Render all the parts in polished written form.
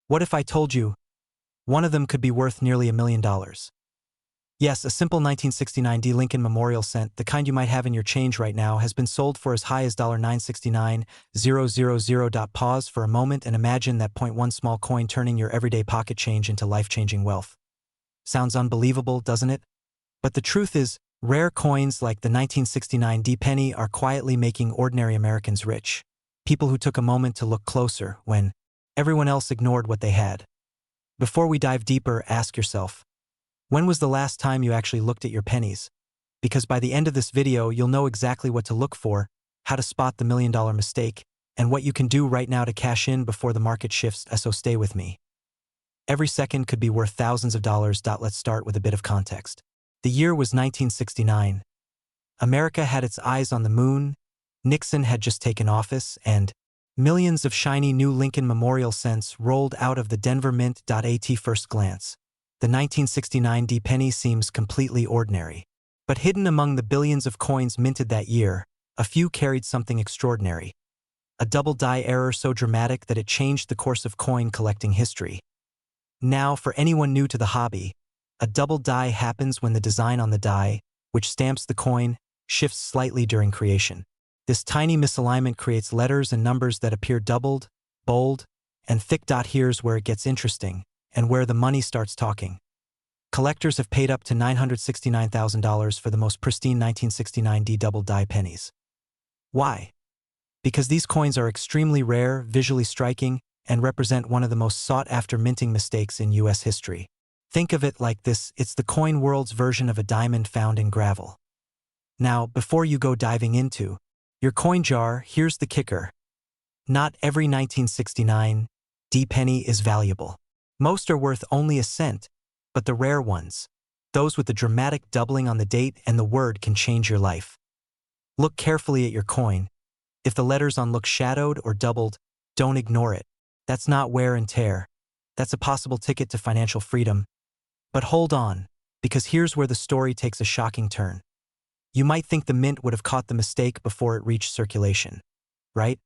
What if I told you one of them could be worth nearly $1 million? Yes, a simple 1969 D Lincoln Memorial cent, the kind you might have in your change right now, has been sold for as high as $969,000. Pause for a moment and imagine that .1 small coin turning your everyday pocket change into life-changing wealth. Sounds unbelievable, doesn't it? But the truth is, rare coins like the 1969 D penny are quietly making ordinary Americans rich. People who took a moment to look closer when everyone else ignored what they had. Before we dive deeper, ask yourself, when was the last time you actually looked at your pennies? Because by the end of this video, you'll know exactly what to look for, how to spot the $1 million mistake, and what you can do right now to cash in before the market shifts. So stay with me. Every second could be worth thousands of dollars. Let's start with a bit of context. The year was 1969. America had its eyes on the moon, Nixon had just taken office, and millions of shiny new Lincoln Memorial cents rolled out of the Denver Mint. At first glance, the 1969 D penny seems completely ordinary. But hidden among the billions of coins minted that year, a few carried something extraordinary. A double die error so dramatic that it changed the course of coin collecting history. Now, for anyone new to the hobby, a double die happens when the design on the die, which stamps the coin, shifts slightly during creation. This tiny misalignment creates letters and numbers that appear doubled, bold, and thick. Here's where it gets interesting, and where the money starts talking. Collectors have paid up to $969,000 for the most pristine 1969 D double die pennies. Why? Because these coins are extremely rare, visually striking, and represent one of the most sought-after minting mistakes in U.S. history. Think of it like this: it's the coin world's version of a diamond found in gravel. Now, before you go diving into your coin jar, here's the kicker. Not every 1969 D penny is valuable. Most are worth only a cent, but the rare ones, those with the dramatic doubling on the date and the word, can change your life. Look carefully at your coin. If the letters on look shadowed or doubled, don't ignore it. That's not wear and tear. That's a possible ticket to financial freedom. But hold on, because here's where the story takes a shocking turn. You might think the mint would have caught the mistake before it reached circulation, right?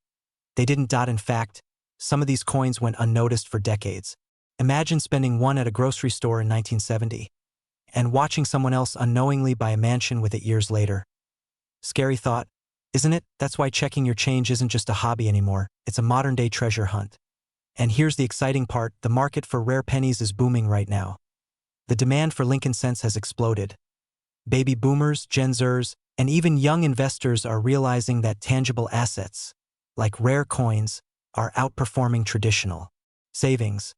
They didn't. In fact, some of these coins went unnoticed for decades. Imagine spending one at a grocery store in 1970 and watching someone else unknowingly buy a mansion with it years later. Scary thought, isn't it? That's why checking your change isn't just a hobby anymore, it's a modern-day treasure hunt. And here's the exciting part: the market for rare pennies is booming right now. The demand for Lincoln cents has exploded. Baby boomers, Gen Zers, and even young investors are realizing that tangible assets, like rare coins, are outperforming traditional savings.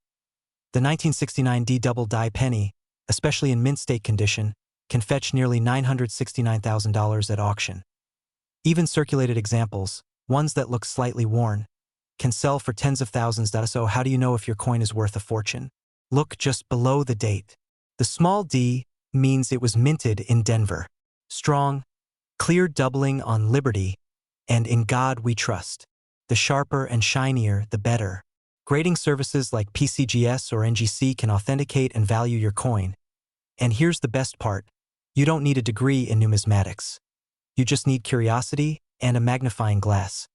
The 1969 D double die penny, especially in mint state condition, can fetch nearly $969,000 at auction. Even circulated examples, ones that look slightly worn, can sell for tens of thousands. So how do you know if your coin is worth a fortune? Look just below the date. The small d means it was minted in Denver. Strong, clear doubling on Liberty, and In God We Trust. The sharper and shinier, the better. Grading services like PCGS or NGC can authenticate and value your coin. And here's the best part: you don't need a degree in numismatics. You just need curiosity and a magnifying glass.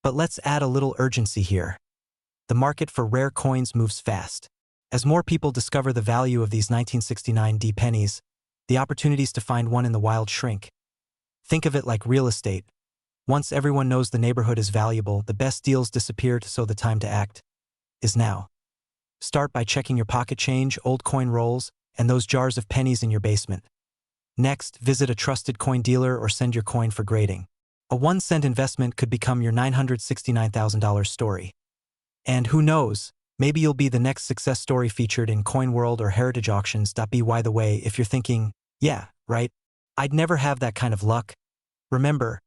But let's add a little urgency here. The market for rare coins moves fast. As more people discover the value of these 1969 D pennies, the opportunities to find one in the wild shrink. Think of it like real estate. Once everyone knows the neighborhood is valuable, the best deals disappear. So the time to act is now. Start by checking your pocket change, old coin rolls, and those jars of pennies in your basement. Next, visit a trusted coin dealer or send your coin for grading. A 1-cent investment could become your $969,000 story. And who knows, maybe you'll be the next success story featured in Coin World or Heritage Auctions. By the way, if you're thinking, yeah, right, I'd never have that kind of luck, remember,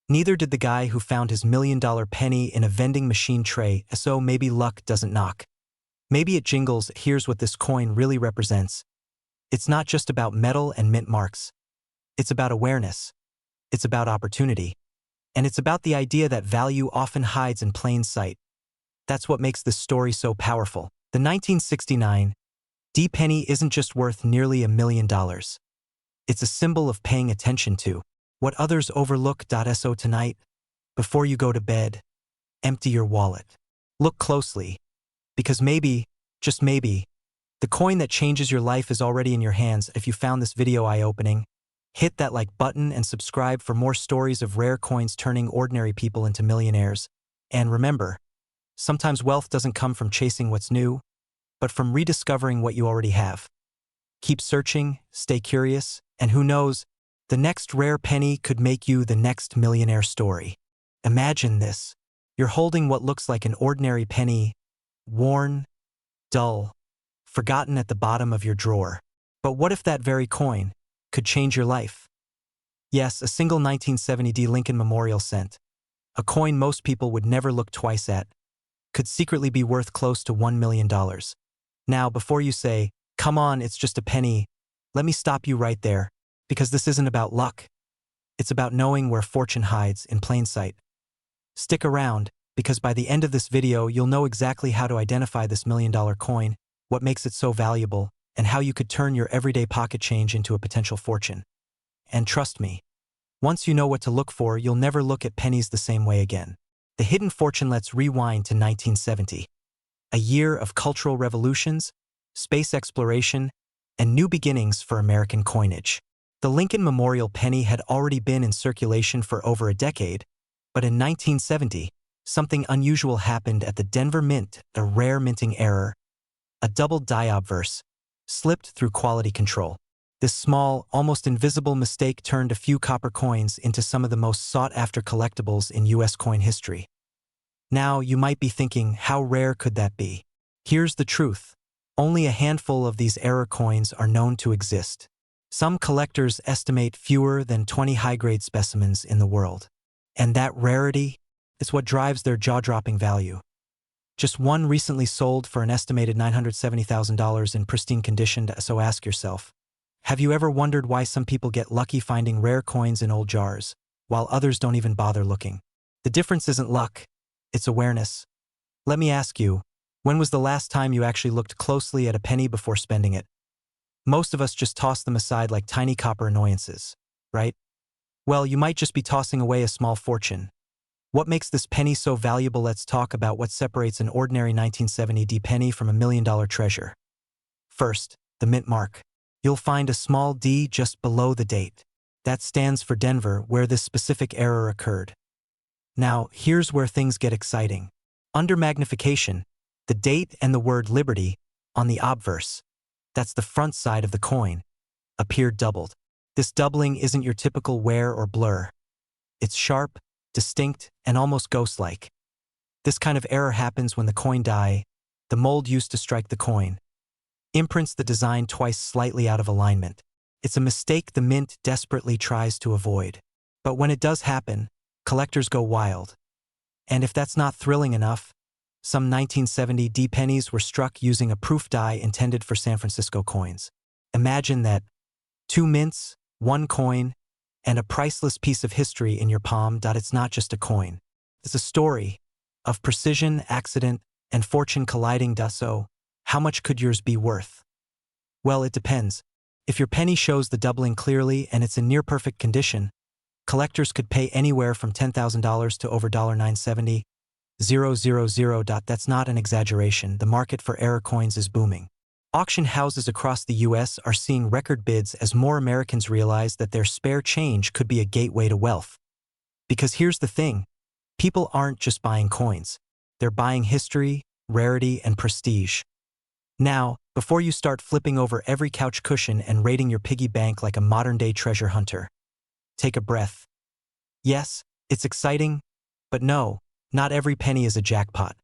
neither did the guy who found his $1 million penny in a vending machine tray. So maybe luck doesn't knock. Maybe it jingles. Here's what this coin really represents. It's not just about metal and mint marks. It's about awareness. It's about opportunity. And it's about the idea that value often hides in plain sight. That's what makes this story so powerful. The 1969 D penny isn't just worth nearly $1 million. It's a symbol of paying attention to what others overlook. So tonight, before you go to bed, empty your wallet. Look closely, Because maybe, just maybe, the coin that changes your life is already in your hands. If you found this video eye-opening, hit that like button and subscribe for more stories of rare coins turning ordinary people into millionaires. And remember, sometimes wealth doesn't come from chasing what's new, but from rediscovering what you already have. Keep searching, stay curious, and who knows, the next rare penny could make you the next millionaire story. Imagine this. You're holding what looks like an ordinary penny, worn, dull, forgotten at the bottom of your drawer. But what if that very coin could change your life? Yes, a single 1970 D Lincoln Memorial cent, a coin most people would never look twice at, could secretly be worth close to $1 million. Now, before you say, "Come on, it's just a penny," let me stop you right there, because this isn't about luck. It's about knowing where fortune hides in plain sight. Stick around, because by the end of this video, you'll know exactly how to identify this $1 million coin, what makes it so valuable, and how you could turn your everyday pocket change into a potential fortune. And trust me, once you know what to look for, you'll never look at pennies the same way again. The hidden fortune. Let's rewind to 1970. A year of cultural revolutions, space exploration, and new beginnings for American coinage. The Lincoln Memorial penny had already been in circulation for over a decade, but in 1970, something unusual happened at the Denver Mint. A rare minting error, a double die obverse, slipped through quality control. This small, almost invisible mistake turned a few copper coins into some of the most sought-after collectibles in U.S. coin history. Now, you might be thinking, how rare could that be? Here's the truth. Only a handful of these error coins are known to exist. Some collectors estimate fewer than 20 high-grade specimens in the world. And that rarity is what drives their jaw-dropping value. Just one recently sold for an estimated $970,000 in pristine condition, so ask yourself, have you ever wondered why some people get lucky finding rare coins in old jars, while others don't even bother looking? The difference isn't luck, it's awareness. Let me ask you, when was the last time you actually looked closely at a penny before spending it? Most of us just toss them aside like tiny copper annoyances, right? Well, you might just be tossing away a small fortune. What makes this penny so valuable? Let's talk about what separates an ordinary 1970 D penny from a $1 million treasure. First, the mint mark. You'll find a small D just below the date. That stands for Denver, where this specific error occurred. Now, here's where things get exciting. Under magnification, the date and the word liberty on the obverse, that's the front side of the coin, appear doubled. This doubling isn't your typical wear or blur. It's sharp, distinct, and almost ghost-like. This kind of error happens when the coin die, the mold used to strike the coin, imprints the design twice slightly out of alignment. It's a mistake the mint desperately tries to avoid. But when it does happen, collectors go wild. And if that's not thrilling enough, some 1970 D pennies were struck using a proof die intended for San Francisco coins. Imagine that: 2 mints, 1 coin, and a priceless piece of history in your palm. It's not just a coin. It's a story of precision, accident, and fortune colliding. So, how much could yours be worth? Well, it depends. If your penny shows the doubling clearly and it's in near-perfect condition, collectors could pay anywhere from $10,000 to over $970,000. That's not an exaggeration. The market for error coins is booming. Auction houses across the U.S. are seeing record bids as more Americans realize that their spare change could be a gateway to wealth. Because here's the thing, people aren't just buying coins. They're buying history, rarity, and prestige. Now, before you start flipping over every couch cushion and raiding your piggy bank like a modern-day treasure hunter, take a breath. Yes, it's exciting, but no, not every penny is a jackpot.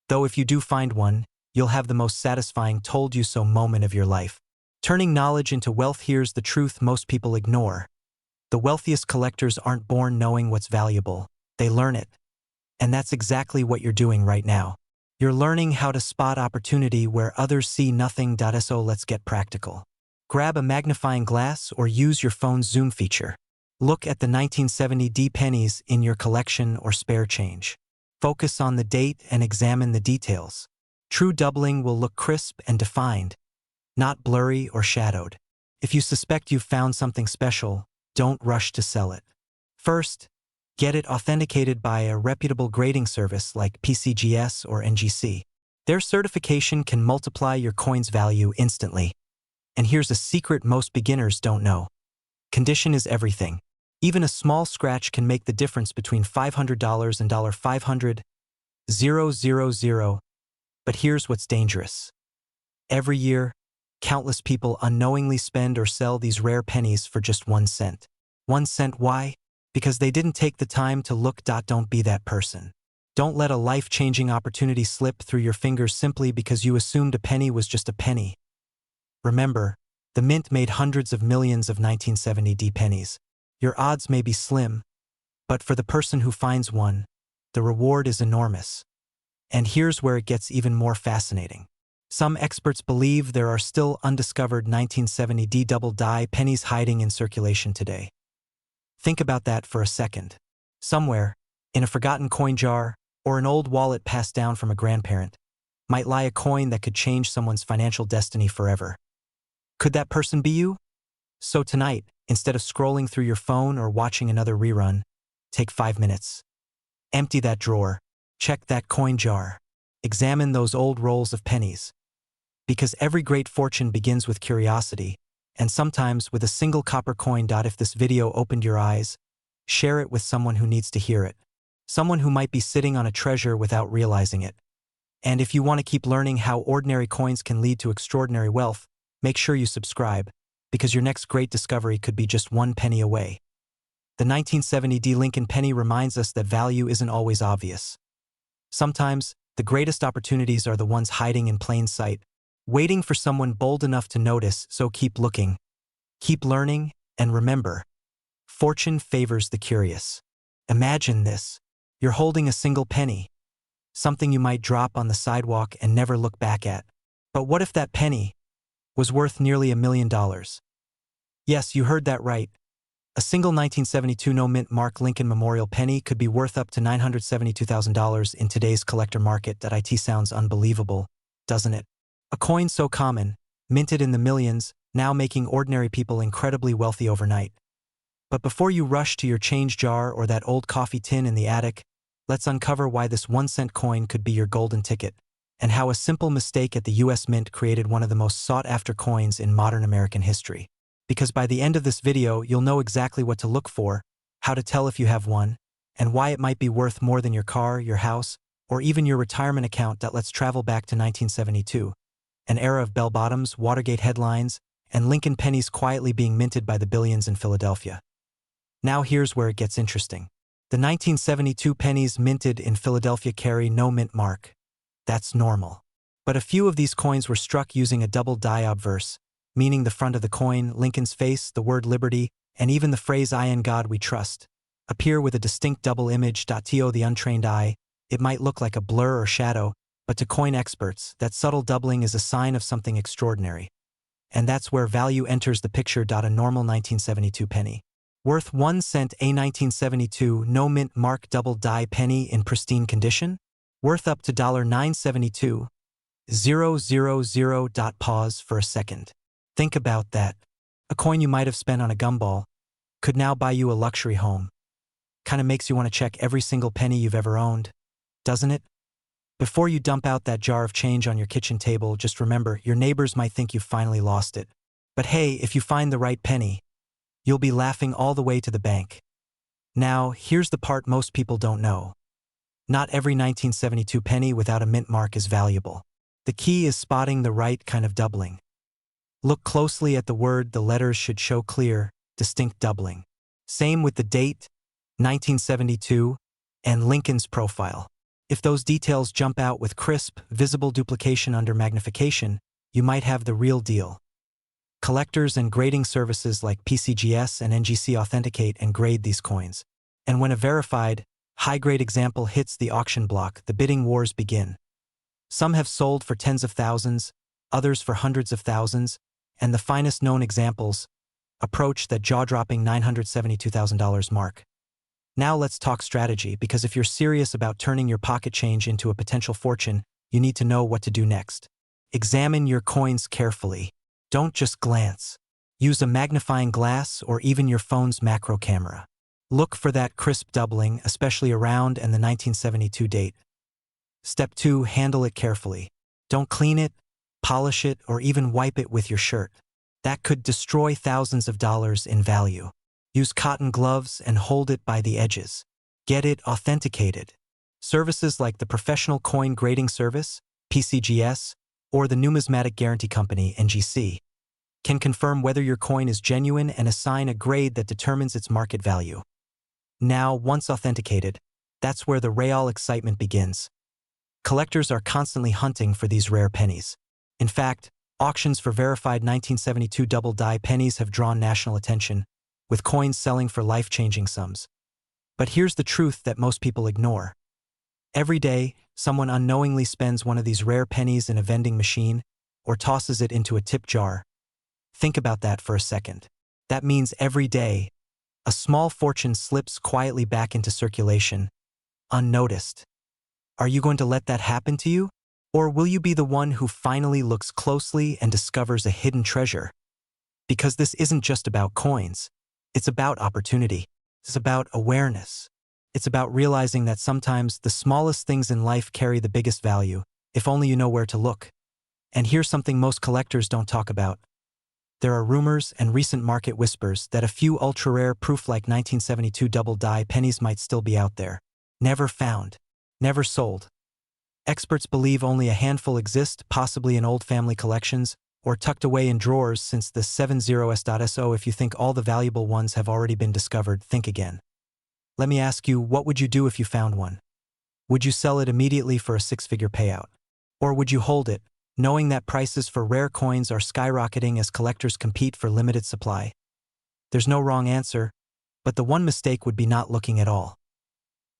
Though if you do find one, you'll have the most satisfying told-you-so moment of your life. Turning knowledge into wealth. Here's the truth most people ignore. The wealthiest collectors aren't born knowing what's valuable. They learn it. And that's exactly what you're doing right now. You're learning how to spot opportunity where others see nothing. So let's get practical. Grab a magnifying glass or use your phone's zoom feature. Look at the 1970 D pennies in your collection or spare change. Focus on the date and examine the details. True doubling will look crisp and defined, not blurry or shadowed. If you suspect you've found something special, don't rush to sell it. First, get it authenticated by a reputable grading service like PCGS or NGC. Their certification can multiply your coin's value instantly. And here's a secret most beginners don't know. Condition is everything. Even a small scratch can make the difference between $500 and $500,000. But here's what's dangerous. Every year, countless people unknowingly spend or sell these rare pennies for just 1 cent. 1 cent, why? Because they didn't take the time to look. Don't be that person. Don't let a life-changing opportunity slip through your fingers simply because you assumed a penny was just a penny. Remember, the mint made hundreds of millions of 1970 pennies. Your odds may be slim, but for the person who finds one, the reward is enormous. And here's where it gets even more fascinating. Some experts believe there are still undiscovered 1970 double die pennies hiding in circulation today. Think about that for a second. Somewhere, in a forgotten coin jar, or an old wallet passed down from a grandparent, might lie a coin that could change someone's financial destiny forever. Could that person be you? So tonight, instead of scrolling through your phone or watching another rerun, take 5 minutes. Empty that drawer. Check that coin jar. Examine those old rolls of pennies. Because every great fortune begins with curiosity, and sometimes with a single copper coin. If this video opened your eyes, share it with someone who needs to hear it. Someone who might be sitting on a treasure without realizing it. And if you want to keep learning how ordinary coins can lead to extraordinary wealth, make sure you subscribe, because your next great discovery could be just 1 penny away. The 1970 Lincoln penny reminds us that value isn't always obvious. Sometimes, the greatest opportunities are the ones hiding in plain sight, waiting for someone bold enough to notice. So keep looking, keep learning, and remember, fortune favors the curious. Imagine this. You're holding a single penny, something you might drop on the sidewalk and never look back at. But what if that penny was worth nearly $1 million? Yes, you heard that right. A single 1972 no-mint Mark Lincoln Memorial penny could be worth up to $972,000 in today's collector market. It sounds unbelievable, doesn't it? A coin so common, minted in the millions, now making ordinary people incredibly wealthy overnight. But before you rush to your change jar or that old coffee tin in the attic, let's uncover why this 1-cent coin could be your golden ticket, and how a simple mistake at the US Mint created one of the most sought-after coins in modern American history. Because by the end of this video, you'll know exactly what to look for, how to tell if you have one, and why it might be worth more than your car, your house, or even your retirement account. Let's travel back to 1972, an era of bell-bottoms, Watergate headlines, and Lincoln pennies quietly being minted by the billions in Philadelphia. Now here's where it gets interesting. The 1972 pennies minted in Philadelphia carry no mint mark. That's normal. But a few of these coins were struck using a double die obverse, meaning the front of the coin, Lincoln's face, the word liberty, and even the phrase "I in God we trust," appear with a distinct double image. To the untrained eye, it might look like a blur or shadow, but to coin experts, that subtle doubling is a sign of something extraordinary. And that's where value enters the picture. A normal 1972 penny, worth 1 cent. A 1972 no-mint mark double die penny in pristine condition, worth up to $972,000. Pause for a second. Think about that. A coin you might have spent on a gumball could now buy you a luxury home. Kinda makes you want to check every single penny you've ever owned, doesn't it? Before you dump out that jar of change on your kitchen table, just remember, your neighbors might think you've finally lost it. But hey, if you find the right penny, you'll be laughing all the way to the bank. Now, here's the part most people don't know. Not every 1972 penny without a mint mark is valuable. The key is spotting the right kind of doubling. Look closely at the word. The letters should show clear, distinct doubling. Same with the date, 1972, and Lincoln's profile. If those details jump out with crisp, visible duplication under magnification, you might have the real deal. Collectors and grading services like PCGS and NGC authenticate and grade these coins. And when a verified, high-grade example hits the auction block, the bidding wars begin. Some have sold for tens of thousands, others for hundreds of thousands, and the finest known examples approach that jaw-dropping $972,000 mark. Now let's talk strategy, because if you're serious about turning your pocket change into a potential fortune, you need to know what to do next. Examine your coins carefully. Don't just glance. Use a magnifying glass or even your phone's macro camera. Look for that crisp doubling, especially around and the 1972 date. Step 2. Handle it carefully. Don't clean it, polish it, or even wipe it with your shirt. That could destroy thousands of dollars in value. Use cotton gloves and hold it by the edges. Get it authenticated. Services like the Professional Coin Grading Service, PCGS, or the Numismatic Guarantee Company, NGC, can confirm whether your coin is genuine and assign a grade that determines its market value. Now, once authenticated, that's where the real excitement begins. Collectors are constantly hunting for these rare pennies. In fact, auctions for verified 1972 double-die pennies have drawn national attention, with coins selling for life-changing sums. But here's the truth that most people ignore. Every day, someone unknowingly spends one of these rare pennies in a vending machine or tosses it into a tip jar. Think about that for a second. That means every day, a small fortune slips quietly back into circulation, unnoticed. Are you going to let that happen to you? Or will you be the one who finally looks closely and discovers a hidden treasure? Because this isn't just about coins. It's about opportunity. It's about awareness. It's about realizing that sometimes the smallest things in life carry the biggest value, if only you know where to look. And here's something most collectors don't talk about. There are rumors and recent market whispers that a few ultra-rare proof like 1972 double-die pennies might still be out there. Never found. Never sold. Experts believe only a handful exist, possibly in old family collections, or tucked away in drawers since the 70s.so. If you think all the valuable ones have already been discovered, think again. Let me ask you, what would you do if you found one? Would you sell it immediately for a six-figure payout? Or would you hold it, knowing that prices for rare coins are skyrocketing as collectors compete for limited supply? There's no wrong answer, but the one mistake would be not looking at all.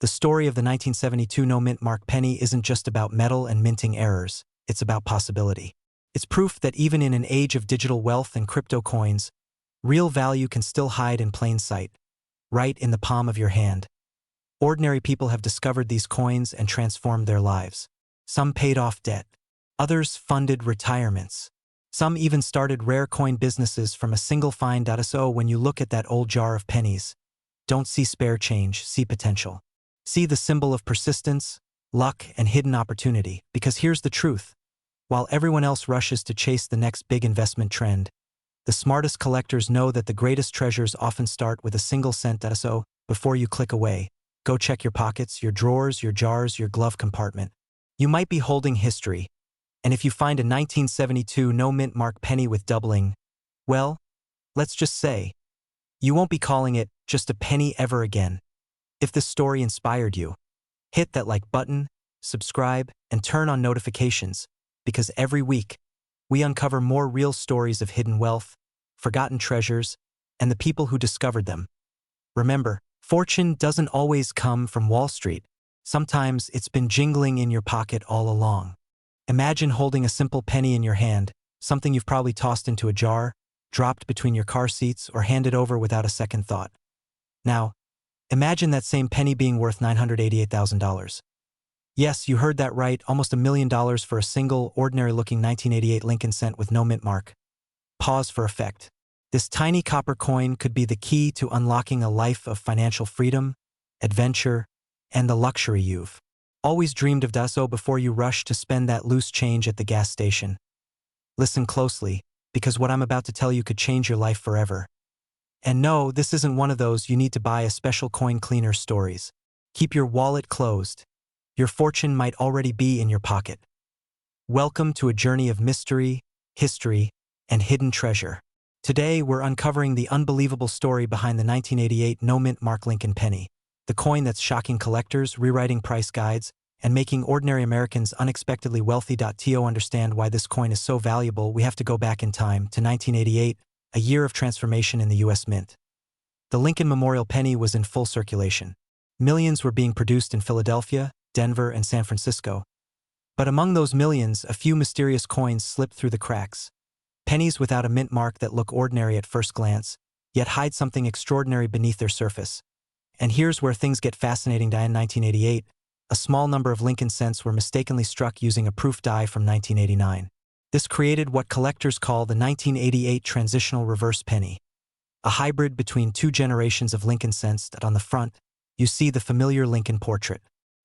The story of the 1972 no-mint mark penny isn't just about metal and minting errors, it's about possibility. It's proof that even in an age of digital wealth and crypto coins, real value can still hide in plain sight, right in the palm of your hand. Ordinary people have discovered these coins and transformed their lives. Some paid off debt. Others funded retirements. Some even started rare coin businesses from a single find. So when you look at that old jar of pennies, don't see spare change, see potential. See the symbol of persistence, luck, and hidden opportunity, because here's the truth. While everyone else rushes to chase the next big investment trend, the smartest collectors know that the greatest treasures often start with a single cent. So before you click away, go check your pockets, your drawers, your jars, your glove compartment. You might be holding history, and if you find a 1972 no-mint mark penny with doubling, well, let's just say, you won't be calling it just a penny ever again. If this story inspired you, hit that like button, subscribe, and turn on notifications, because every week, we uncover more real stories of hidden wealth, forgotten treasures, and the people who discovered them. Remember, fortune doesn't always come from Wall Street. Sometimes it's been jingling in your pocket all along. Imagine holding a simple penny in your hand, something you've probably tossed into a jar, dropped between your car seats, or handed over without a second thought. Now, imagine that same penny being worth $988,000. Yes, you heard that right, almost $1 million for a single, ordinary-looking 1988 Lincoln cent with no mint mark. Pause for effect. This tiny copper coin could be the key to unlocking a life of financial freedom, adventure, and the luxury you've always dreamed of. So before you rush to spend that loose change at the gas station, listen closely, because what I'm about to tell you could change your life forever. And no, this isn't one of those you need to buy a special coin cleaner stories. Keep your wallet closed. Your fortune might already be in your pocket. Welcome to a journey of mystery, history, and hidden treasure. Today, we're uncovering the unbelievable story behind the 1988 no-mint mark Lincoln penny, the coin that's shocking collectors, rewriting price guides, and making ordinary Americans unexpectedly wealthy. To understand why this coin is so valuable, we have to go back in time to 1988, a year of transformation in the U.S. Mint. The Lincoln Memorial penny was in full circulation. Millions were being produced in Philadelphia, Denver, and San Francisco. But among those millions, a few mysterious coins slipped through the cracks. Pennies without a mint mark that look ordinary at first glance, yet hide something extraordinary beneath their surface. And here's where things get fascinating. In 1988, a small number of Lincoln cents were mistakenly struck using a proof die from 1989. This created what collectors call the 1988 transitional reverse penny, a hybrid between two generations of Lincoln cents. That on the front, you see the familiar Lincoln portrait.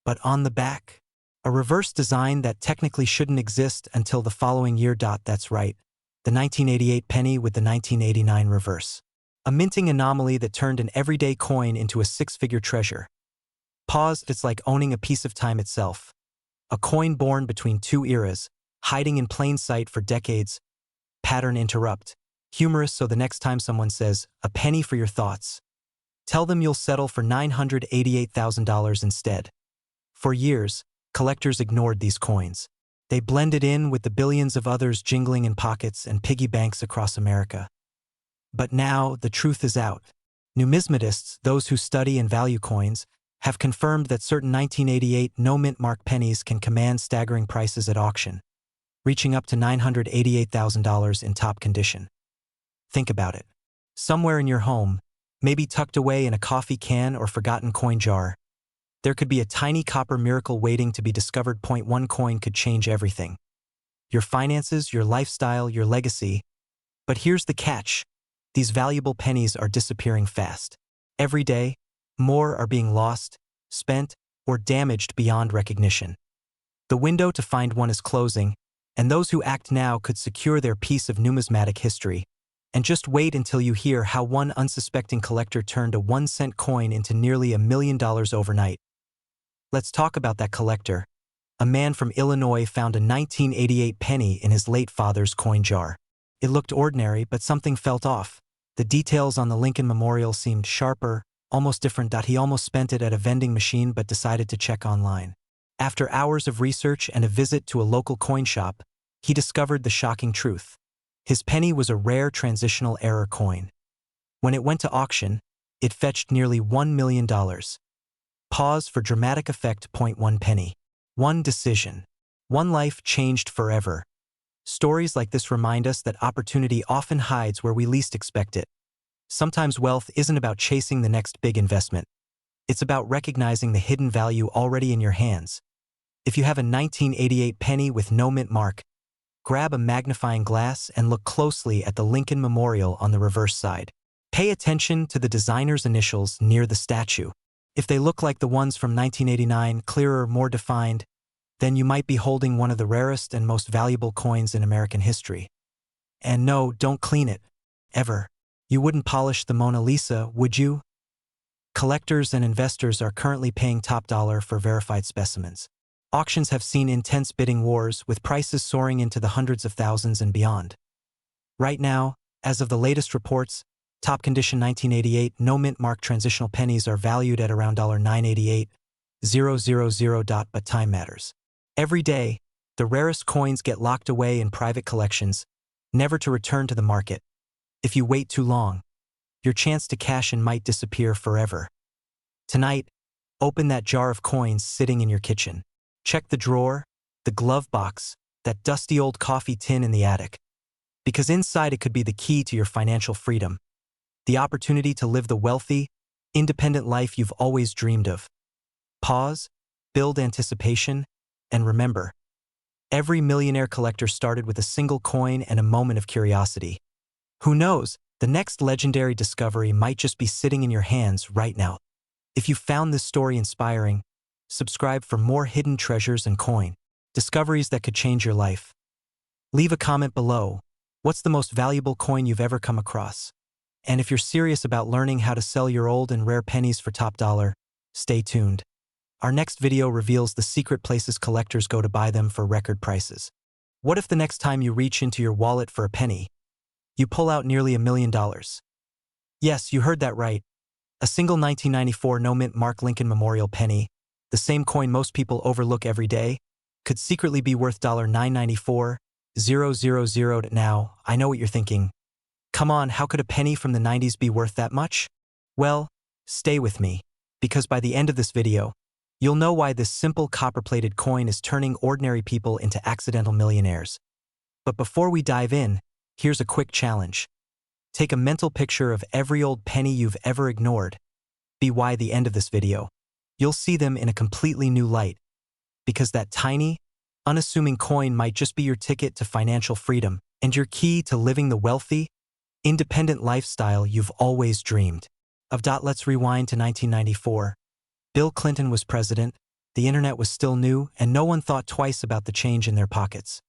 But on the back, A reverse design that technically shouldn't exist until the following year. That's right, the 1988 penny with the 1989 reverse. A minting anomaly that turned an everyday coin into a six-figure treasure. Pause, it's like owning a piece of time itself. A coin born between two eras, hiding in plain sight for decades. Pattern interrupt. Humorous, so the next time someone says, "A penny for your thoughts," tell them you'll settle for $988,000 instead. For years, collectors ignored these coins. They blended in with the billions of others jingling in pockets and piggy banks across America. But now, the truth is out. Numismatists, those who study and value coins, have confirmed that certain 1988 no-mint mark pennies can command staggering prices at auction, reaching up to $988,000 in top condition. Think about it. Somewhere in your home, maybe tucked away in a coffee can or forgotten coin jar, there could be a tiny copper miracle waiting to be discovered. One coin could change everything. Your finances, your lifestyle, your legacy. But here's the catch. These valuable pennies are disappearing fast. Every day, more are being lost, spent, or damaged beyond recognition. The window to find one is closing, and those who act now could secure their piece of numismatic history. And just wait until you hear how one unsuspecting collector turned a 1-cent coin into nearly $1 million overnight. Let's talk about that collector. A man from Illinois found a 1988 penny in his late father's coin jar. It looked ordinary, but something felt off. The details on the Lincoln Memorial seemed sharper, almost different. He almost spent it at a vending machine but decided to check online. After hours of research and a visit to a local coin shop, he discovered the shocking truth. His penny was a rare transitional error coin. When it went to auction, it fetched nearly $1 million. Pause for dramatic effect. 1 penny. One decision. One life changed forever. Stories like this remind us that opportunity often hides where we least expect it. Sometimes wealth isn't about chasing the next big investment. It's about recognizing the hidden value already in your hands. If you have a 1988 penny with no mint mark, grab a magnifying glass and look closely at the Lincoln Memorial on the reverse side. Pay attention to the designer's initials near the statue. If they look like the ones from 1989, clearer, more defined, then you might be holding one of the rarest and most valuable coins in American history. And no, don't clean it. Ever. You wouldn't polish the Mona Lisa, would you? Collectors and investors are currently paying top dollar for verified specimens. Auctions have seen intense bidding wars, with prices soaring into the hundreds of thousands and beyond. Right now, as of the latest reports, top condition 1988 no mint mark transitional pennies are valued at around $988,000. But time matters. Every day, the rarest coins get locked away in private collections, never to return to the market. If you wait too long, your chance to cash in might disappear forever. Tonight, open that jar of coins sitting in your kitchen. Check the drawer, the glove box, that dusty old coffee tin in the attic. Because inside it could be the key to your financial freedom. The opportunity to live the wealthy, independent life you've always dreamed of. Pause, build anticipation, and remember, every millionaire collector started with a single coin and a moment of curiosity. Who knows, the next legendary discovery might just be sitting in your hands right now. If you found this story inspiring, subscribe for more hidden treasures and coin discoveries that could change your life. Leave a comment below. What's the most valuable coin you've ever come across? And if you're serious about learning how to sell your old and rare pennies for top dollar, stay tuned. Our next video reveals the secret places collectors go to buy them for record prices. What if the next time you reach into your wallet for a penny, you pull out nearly $1 million? Yes, you heard that right. A single 1994 no-mint mark Lincoln Memorial penny, the same coin most people overlook every day, could secretly be worth $994,000. Now, I know what you're thinking. Come on, how could a penny from the 90s be worth that much? Well, stay with me, because by the end of this video, you'll know why this simple copper-plated coin is turning ordinary people into accidental millionaires. But before we dive in, here's a quick challenge. Take a mental picture of every old penny you've ever ignored. By the end of this video, you'll see them in a completely new light. Because that tiny, unassuming coin might just be your ticket to financial freedom and your key to living the wealthy, independent lifestyle you've always dreamed of. Let's rewind to 1994. Bill Clinton was president. The internet was still new, and no one thought twice about the change in their pockets.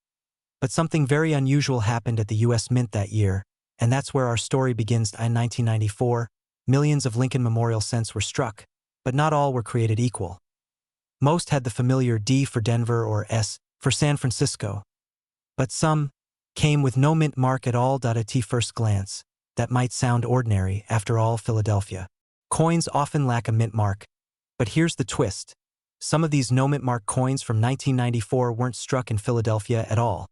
But something very unusual happened at the U.S. Mint that year, and that's where our story begins. In 1994, millions of Lincoln Memorial cents were struck, but not all were created equal. Most had the familiar D for Denver or S for San Francisco. But some came with no mint mark at all. At first glance, that might sound ordinary. After all, Philadelphia coins often lack a mint mark. But here's the twist. Some of these no mint mark coins from 1994 weren't struck in Philadelphia at all.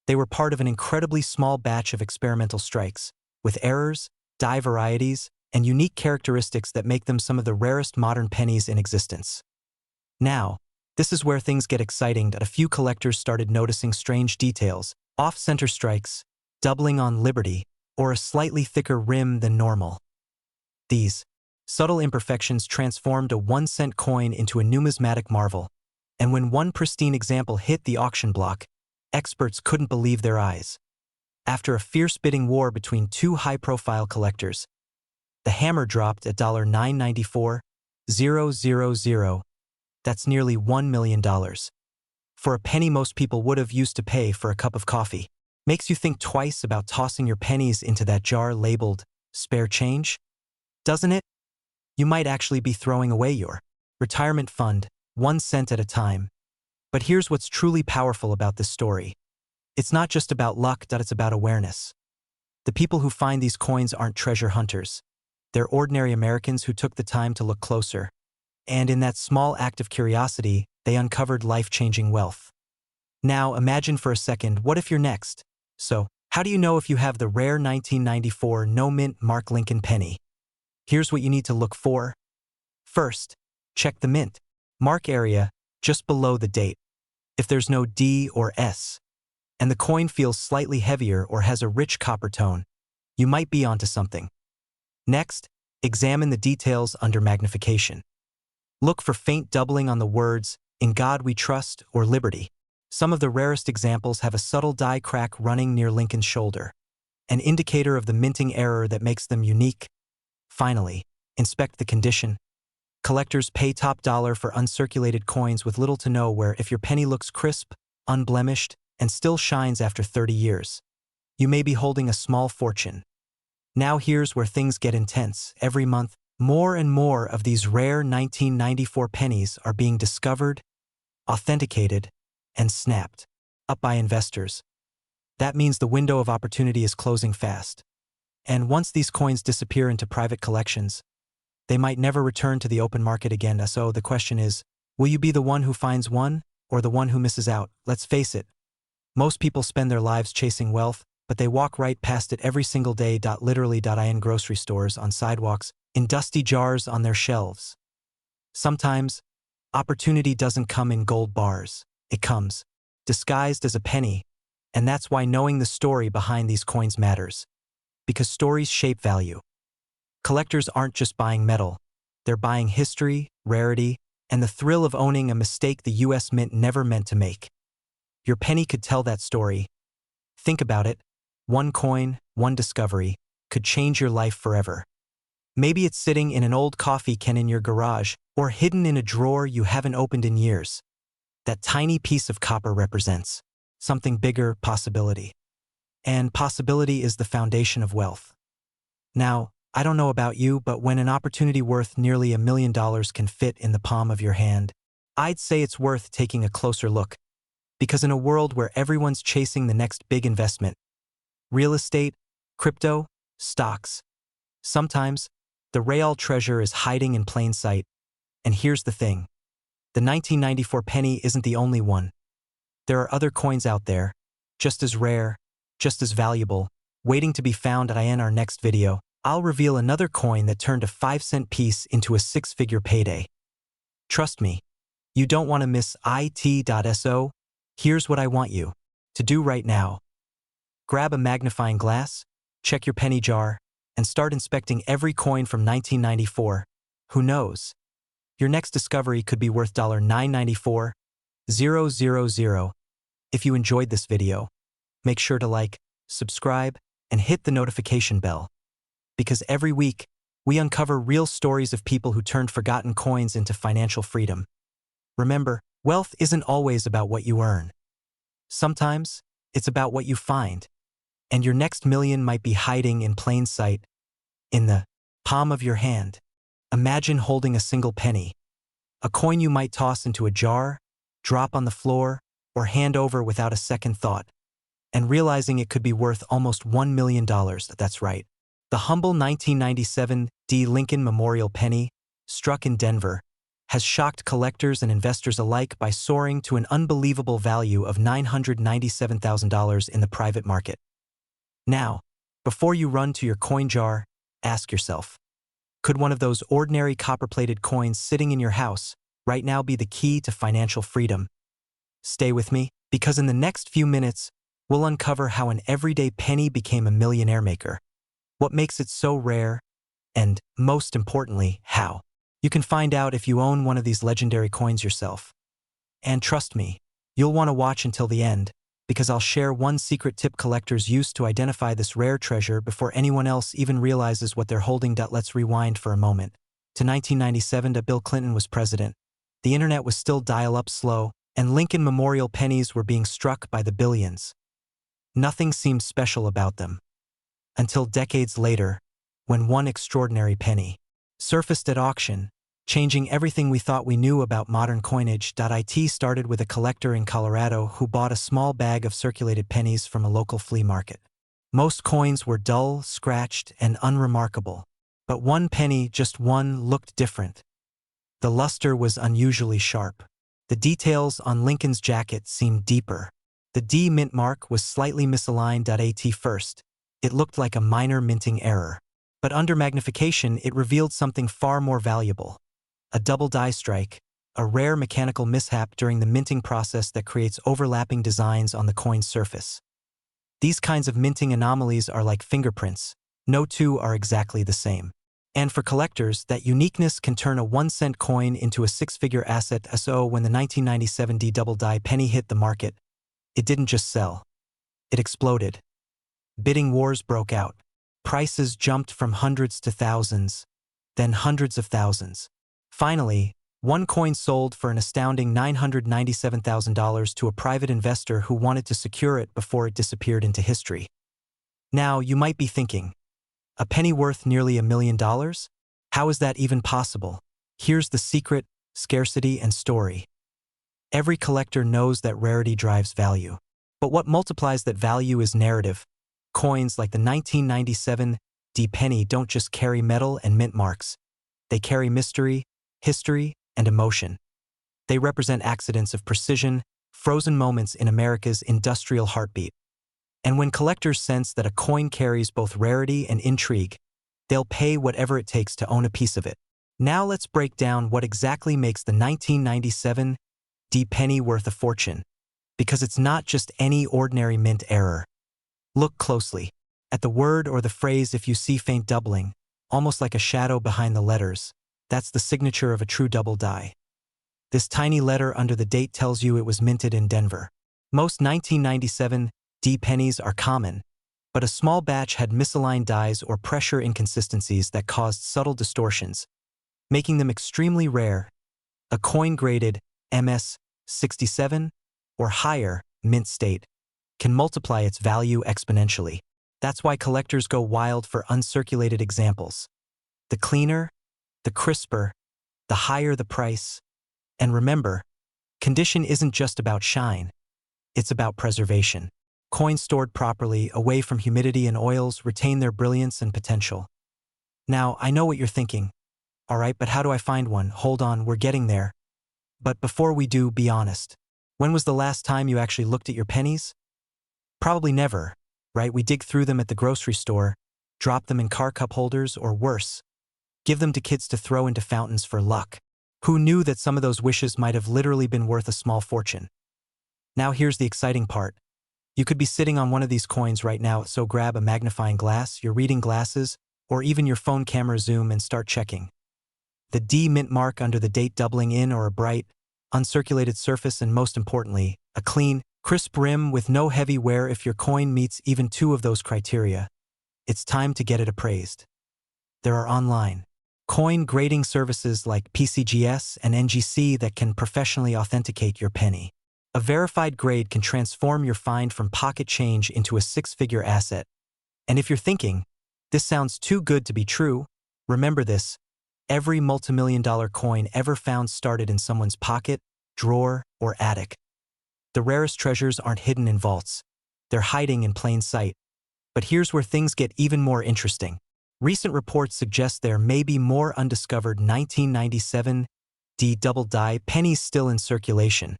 They were part of an incredibly small batch of experimental strikes, with errors, die varieties, and unique characteristics that make them some of the rarest modern pennies in existence. Now, this is where things get exciting. A few collectors started noticing strange details, off-center strikes, doubling on liberty, or a slightly thicker rim than normal. These subtle imperfections transformed a 1-cent coin into a numismatic marvel, and when one pristine example hit the auction block, experts couldn't believe their eyes. After a fierce bidding war between two high-profile collectors, the hammer dropped at $994,000. That's nearly $1 million. For a penny most people would have used to pay for a cup of coffee. Makes you think twice about tossing your pennies into that jar labeled spare change, doesn't it? You might actually be throwing away your retirement fund, 1 cent at a time. But here's what's truly powerful about this story. It's not just about luck, it's about awareness. The people who find these coins aren't treasure hunters. They're ordinary Americans who took the time to look closer. And in that small act of curiosity, they uncovered life-changing wealth. Now, imagine for a second, what if you're next? So, how do you know if you have the rare 1994 no-mint mark Lincoln penny? Here's what you need to look for. First, check the mint mark area just below the date. If there's no D or S, and the coin feels slightly heavier or has a rich copper tone, you might be onto something. Next, examine the details under magnification. Look for faint doubling on the words, "In God We Trust" or "Liberty." Some of the rarest examples have a subtle die crack running near Lincoln's shoulder, an indicator of the minting error that makes them unique. Finally, inspect the condition. Collectors pay top dollar for uncirculated coins with little to no wear. If your penny looks crisp, unblemished, and still shines after 30 years, you may be holding a small fortune. Now here's where things get intense. Every month, more and more of these rare 1994 pennies are being discovered, authenticated, and snapped up by investors. That means the window of opportunity is closing fast. And once these coins disappear into private collections, they might never return to the open market again. So the question is, will you be the one who finds one, or the one who misses out? Let's face it, most people spend their lives chasing wealth, but they walk right past it every single day. Literally. In grocery stores, on sidewalks, in dusty jars on their shelves. Sometimes, opportunity doesn't come in gold bars. It comes disguised as a penny, and that's why knowing the story behind these coins matters. Because stories shape value. Collectors aren't just buying metal, they're buying history, rarity, and the thrill of owning a mistake the U.S. Mint never meant to make. Your penny could tell that story. Think about it. One coin, one discovery, could change your life forever. Maybe it's sitting in an old coffee can in your garage, or hidden in a drawer you haven't opened in years. That tiny piece of copper represents something bigger, possibility. And possibility is the foundation of wealth. Now, I don't know about you, but when an opportunity worth nearly $1 million can fit in the palm of your hand, I'd say it's worth taking a closer look. Because in a world where everyone's chasing the next big investment, real estate, crypto, stocks, sometimes the real treasure is hiding in plain sight. And here's the thing. The 1994 penny isn't the only one. There are other coins out there, just as rare, just as valuable, waiting to be found. In our next video, I'll reveal another coin that turned a 5-cent piece into a 6-figure payday. Trust me, you don't want to miss it. Here's what I want you to do right now. Grab a magnifying glass, check your penny jar, and start inspecting every coin from 1994. Who knows? Your next discovery could be worth $994,000. If you enjoyed this video, make sure to like, subscribe, and hit the notification bell. Because every week, we uncover real stories of people who turned forgotten coins into financial freedom. Remember, wealth isn't always about what you earn. Sometimes, it's about what you find. And your next million might be hiding in plain sight, in the palm of your hand. Imagine holding a single penny, a coin you might toss into a jar, drop on the floor, or hand over without a second thought, and realizing it could be worth almost $1 million. That's right. The humble 1997 D. Lincoln Memorial penny, struck in Denver, has shocked collectors and investors alike by soaring to an unbelievable value of $997,000 in the private market. Now, before you run to your coin jar, ask yourself, could one of those ordinary copper-plated coins sitting in your house right now be the key to financial freedom? Stay with me, because in the next few minutes, we'll uncover how an everyday penny became a millionaire maker, what makes it so rare, and, most importantly, how. You can find out if you own one of these legendary coins yourself. And trust me, you'll want to watch until the end, because I'll share one secret tip collectors use to identify this rare treasure before anyone else even realizes what they're holding. Let's rewind for a moment. To 1997, Bill Clinton was president. The internet was still dial-up slow, and Lincoln Memorial pennies were being struck by the billions. Nothing seemed special about them. Until decades later, when one extraordinary penny surfaced at auction, changing everything we thought we knew about modern coinage. It started with a collector in Colorado who bought a small bag of circulated pennies from a local flea market. Most coins were dull, scratched, and unremarkable. But one penny, just one, looked different. The luster was unusually sharp. The details on Lincoln's jacket seemed deeper. The D mint mark was slightly misaligned. At first, it looked like a minor minting error. But under magnification, it revealed something far more valuable. A double die strike, a rare mechanical mishap during the minting process that creates overlapping designs on the coin's surface. These kinds of minting anomalies are like fingerprints. No two are exactly the same. And for collectors, that uniqueness can turn a 1-cent coin into a 6-figure asset. So when the 1997 D double die penny hit the market, it didn't just sell. It exploded. Bidding wars broke out. Prices jumped from hundreds to thousands, then hundreds of thousands. Finally, one coin sold for an astounding $997,000 to a private investor who wanted to secure it before it disappeared into history. Now, you might be thinking, a penny worth nearly $1 million? How is that even possible? Here's the secret, scarcity, and story. Every collector knows that rarity drives value. But what multiplies that value is narrative. Coins like the 1997 D penny don't just carry metal and mint marks. They carry mystery, history, and emotion. They represent accidents of precision, frozen moments in America's industrial heartbeat. And when collectors sense that a coin carries both rarity and intrigue, they'll pay whatever it takes to own a piece of it. Now let's break down what exactly makes the 1997 D penny worth a fortune. Because it's not just any ordinary mint error. Look closely at the word or the phrase. If you see faint doubling, almost like a shadow behind the letters, that's the signature of a true double die. This tiny letter under the date tells you it was minted in Denver. Most 1997 D pennies are common, but a small batch had misaligned dies or pressure inconsistencies that caused subtle distortions, making them extremely rare. A coin graded MS 67 or higher, mint state, can multiply its value exponentially. That's why collectors go wild for uncirculated examples. The cleaner, the crisper, the higher the price. And remember, condition isn't just about shine. It's about preservation. Coins stored properly, away from humidity and oils, retain their brilliance and potential. Now, I know what you're thinking. All right, but how do I find one? Hold on, we're getting there. But before we do, be honest. When was the last time you actually looked at your pennies? Probably never, right? We dig through them at the grocery store, drop them in car cup holders, or worse, give them to kids to throw into fountains for luck. Who knew that some of those wishes might have literally been worth a small fortune? Now here's the exciting part. You could be sitting on one of these coins right now, so grab a magnifying glass, your reading glasses, or even your phone camera zoom and start checking. The D mint mark under the date doubling in, or a bright, uncirculated surface, and most importantly, a clean, crisp rim with no heavy wear. If your coin meets even two of those criteria, it's time to get it appraised. There are online Coin grading services like PCGS and NGC that can professionally authenticate your penny. A verified grade can transform your find from pocket change into a six-figure asset. And if you're thinking, this sounds too good to be true, remember this: every multimillion-dollar coin ever found started in someone's pocket, drawer, or attic. The rarest treasures aren't hidden in vaults. They're hiding in plain sight. But here's where things get even more interesting. Recent reports suggest there may be more undiscovered 1997 D double die pennies still in circulation.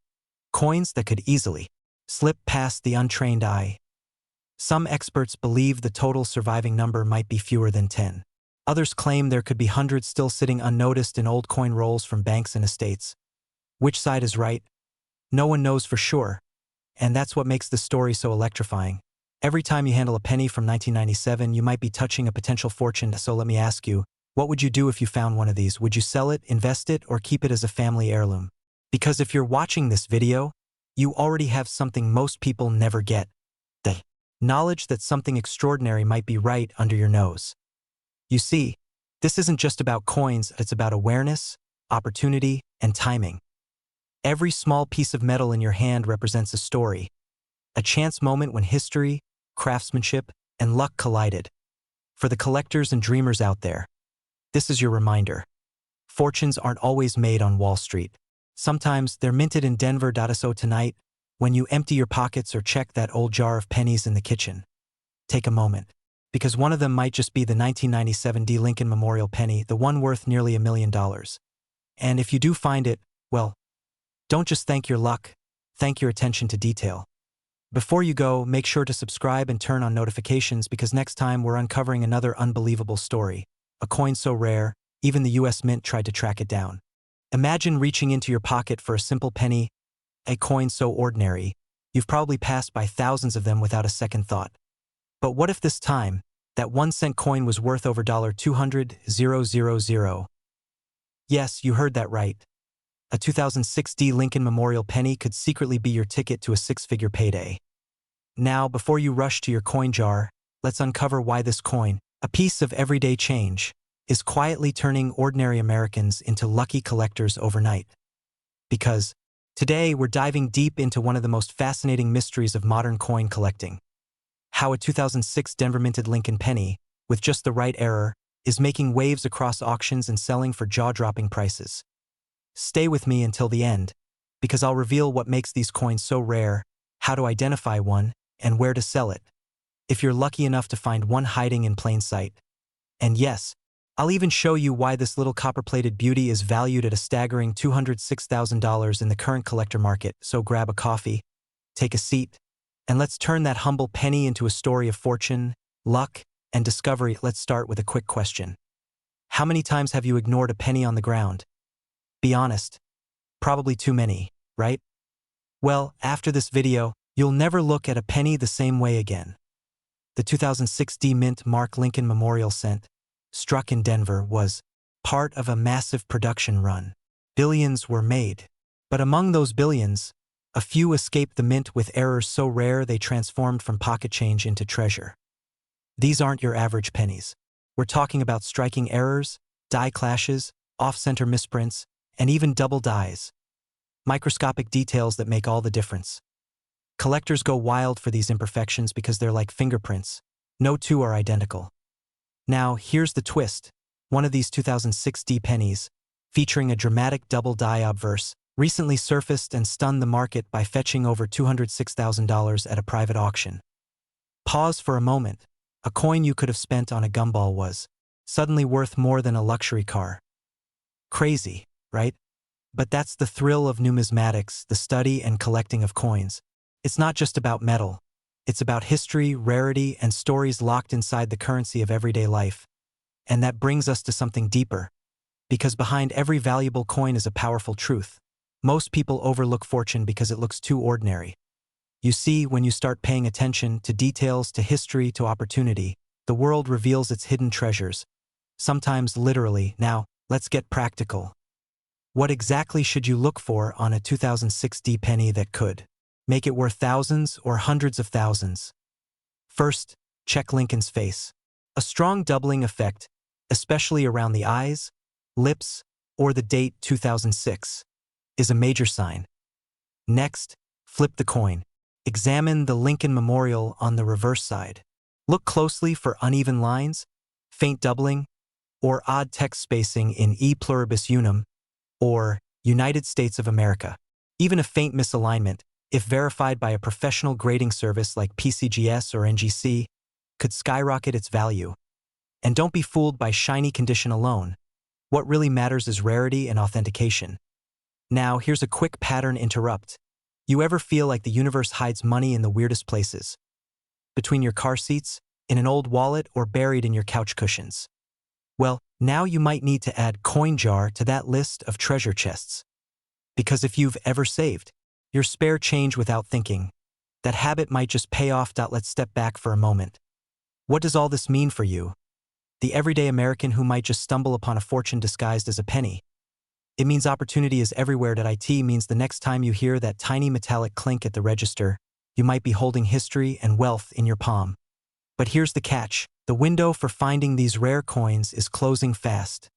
Coins that could easily slip past the untrained eye. Some experts believe the total surviving number might be fewer than 10. Others claim there could be hundreds still sitting unnoticed in old coin rolls from banks and estates. Which side is right? No one knows for sure. And that's what makes the story so electrifying. Every time you handle a penny from 1997, you might be touching a potential fortune. So let me ask you, what would you do if you found one of these? Would you sell it, invest it, or keep it as a family heirloom? Because if you're watching this video, you already have something most people never get: the knowledge that something extraordinary might be right under your nose. You see, this isn't just about coins, it's about awareness, opportunity, and timing. Every small piece of metal in your hand represents a story, a chance moment when history, craftsmanship, and luck collided. For the collectors and dreamers out there, this is your reminder. Fortunes aren't always made on Wall Street. Sometimes they're minted in Denver. So tonight, when you empty your pockets or check that old jar of pennies in the kitchen, take a moment, because one of them might just be the 1997 D. Lincoln Memorial penny, the one worth nearly $1 million. And if you do find it, well, don't just thank your luck, thank your attention to detail. Before you go, make sure to subscribe and turn on notifications, because next time we're uncovering another unbelievable story. A coin so rare, even the US Mint tried to track it down. Imagine reaching into your pocket for a simple penny, a coin so ordinary, you've probably passed by thousands of them without a second thought. But what if this time, that 1-cent coin was worth over $200,000? Yes, you heard that right. A 2006 D. Lincoln Memorial penny could secretly be your ticket to a six-figure payday. Now, before you rush to your coin jar, let's uncover why this coin, a piece of everyday change, is quietly turning ordinary Americans into lucky collectors overnight. Because today we're diving deep into one of the most fascinating mysteries of modern coin collecting: how a 2006 Denver minted Lincoln penny, with just the right error, is making waves across auctions and selling for jaw-dropping prices. Stay with me until the end, because I'll reveal what makes these coins so rare, how to identify one, and where to sell it, if you're lucky enough to find one hiding in plain sight. And yes, I'll even show you why this little copper-plated beauty is valued at a staggering $206,000 in the current collector market. So grab a coffee, take a seat, and let's turn that humble penny into a story of fortune, luck, and discovery. Let's start with a quick question. How many times have you ignored a penny on the ground? Be honest. Probably too many, right? Well, after this video, you'll never look at a penny the same way again. The 2006 D. Mint Mark Lincoln Memorial cent, struck in Denver, was part of a massive production run. Billions were made. But among those billions, a few escaped the mint with errors so rare they transformed from pocket change into treasure. These aren't your average pennies. We're talking about striking errors, die clashes, off-center misprints, and even double dies. Microscopic details that make all the difference. Collectors go wild for these imperfections because they're like fingerprints. No two are identical. Now, here's the twist. One of these 2006 D pennies, featuring a dramatic double die obverse, recently surfaced and stunned the market by fetching over $206,000 at a private auction. Pause for a moment. A coin you could have spent on a gumball was suddenly worth more than a luxury car. Crazy, right? But that's the thrill of numismatics, the study and collecting of coins. It's not just about metal. It's about history, rarity, and stories locked inside the currency of everyday life. And that brings us to something deeper. Because behind every valuable coin is a powerful truth. Most people overlook fortune because it looks too ordinary. You see, when you start paying attention to details, to history, to opportunity, the world reveals its hidden treasures. Sometimes literally. Now, let's get practical. What exactly should you look for on a 2006 D penny that could make it worth thousands or hundreds of thousands? First, check Lincoln's face. A strong doubling effect, especially around the eyes, lips, or the date 2006 is a major sign. Next, flip the coin. Examine the Lincoln Memorial on the reverse side. Look closely for uneven lines, faint doubling, or odd text spacing in E pluribus unum, or United States of America. Even a faint misalignment, if verified by a professional grading service like PCGS or NGC, could skyrocket its value. And don't be fooled by shiny condition alone. What really matters is rarity and authentication. Now, here's a quick pattern interrupt. You ever feel like the universe hides money in the weirdest places? Between your car seats, in an old wallet, or buried in your couch cushions? Well, now you might need to add coin jar to that list of treasure chests. Because if you've ever saved your spare change without thinking, that habit might just pay off. Let's step back for a moment. What does all this mean for you, the everyday American who might just stumble upon a fortune disguised as a penny? It means opportunity is everywhere. It means the next time you hear that tiny metallic clink at the register, you might be holding history and wealth in your palm. But here's the catch. The window for finding these rare coins is closing fast.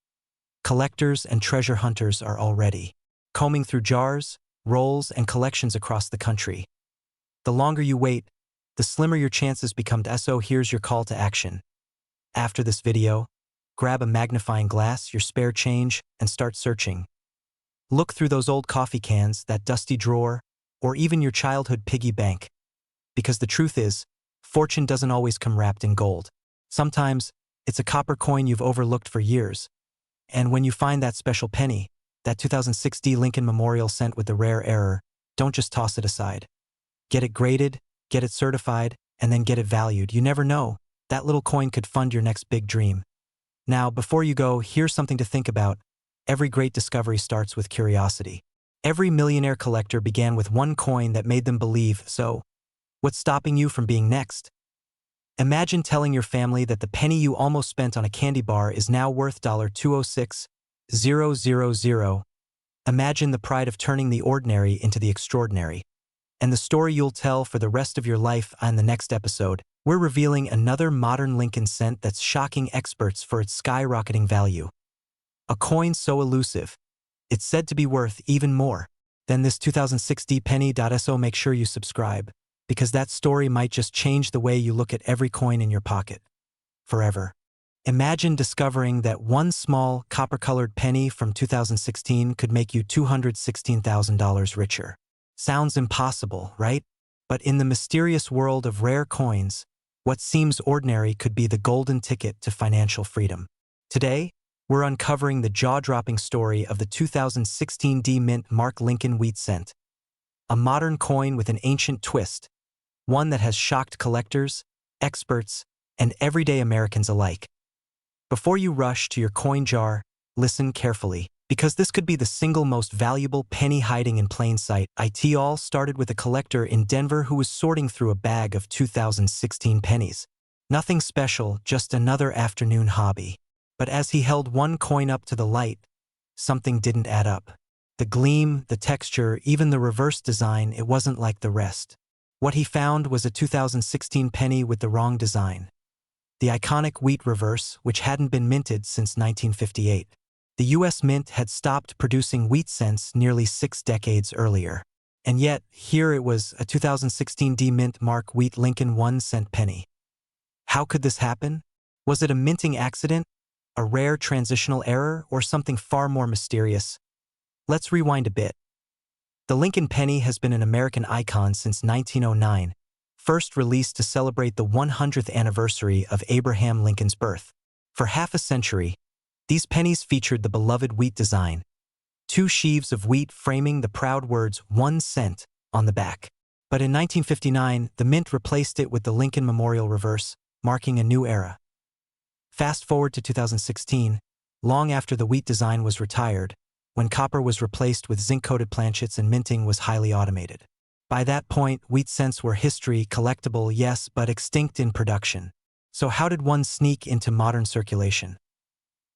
Collectors and treasure hunters are already combing through jars, rolls, and collections across the country. The longer you wait, the slimmer your chances become. So here's your call to action. After this video, grab a magnifying glass, your spare change, and start searching. Look through those old coffee cans, that dusty drawer, or even your childhood piggy bank. Because the truth is, fortune doesn't always come wrapped in gold. Sometimes, it's a copper coin you've overlooked for years. And when you find that special penny, that 2006 Lincoln Memorial sent with the rare error, don't just toss it aside. Get it graded, get it certified, and then get it valued. You never know, that little coin could fund your next big dream. Now, before you go, here's something to think about. Every great discovery starts with curiosity. Every millionaire collector began with one coin that made them believe, so what's stopping you from being next? Imagine telling your family that the penny you almost spent on a candy bar is now worth $206,000. Imagine the pride of turning the ordinary into the extraordinary. And the story you'll tell for the rest of your life. On the next episode, we're revealing another modern Lincoln cent that's shocking experts for its skyrocketing value. A coin so elusive, it's said to be worth even more than this 2006 penny. So make sure you subscribe, because that story might just change the way you look at every coin in your pocket. Forever. Imagine discovering that one small, copper-colored penny from 2016 could make you $216,000 richer. Sounds impossible, right? But in the mysterious world of rare coins, what seems ordinary could be the golden ticket to financial freedom. Today, we're uncovering the jaw-dropping story of the 2016 Mint Mark Lincoln Wheat Cent. A modern coin with an ancient twist, one that has shocked collectors, experts, and everyday Americans alike. Before you rush to your coin jar, listen carefully, because this could be the single most valuable penny hiding in plain sight. It all started with a collector in Denver who was sorting through a bag of 2016 pennies. Nothing special, just another afternoon hobby. But as he held one coin up to the light, something didn't add up. The gleam, the texture, even the reverse design, it wasn't like the rest. What he found was a 2016 penny with the wrong design. The iconic wheat reverse, which hadn't been minted since 1958. The U.S. Mint had stopped producing wheat cents nearly 6 decades earlier. And yet, here it was, a 2016 Mint Mark Wheat Lincoln 1-cent penny. How could this happen? Was it a minting accident, a rare transitional error, or something far more mysterious? Let's rewind a bit. The Lincoln penny has been an American icon since 1909, first released to celebrate the 100th anniversary of Abraham Lincoln's birth. For half a century, these pennies featured the beloved wheat design, 2 sheaves of wheat framing the proud words 1 cent on the back. But in 1959, the Mint replaced it with the Lincoln Memorial reverse, marking a new era. Fast forward to 2016, long after the wheat design was retired, when copper was replaced with zinc-coated planchets and minting was highly automated. By that point, wheat cents were history, collectible, yes, but extinct in production. So how did one sneak into modern circulation?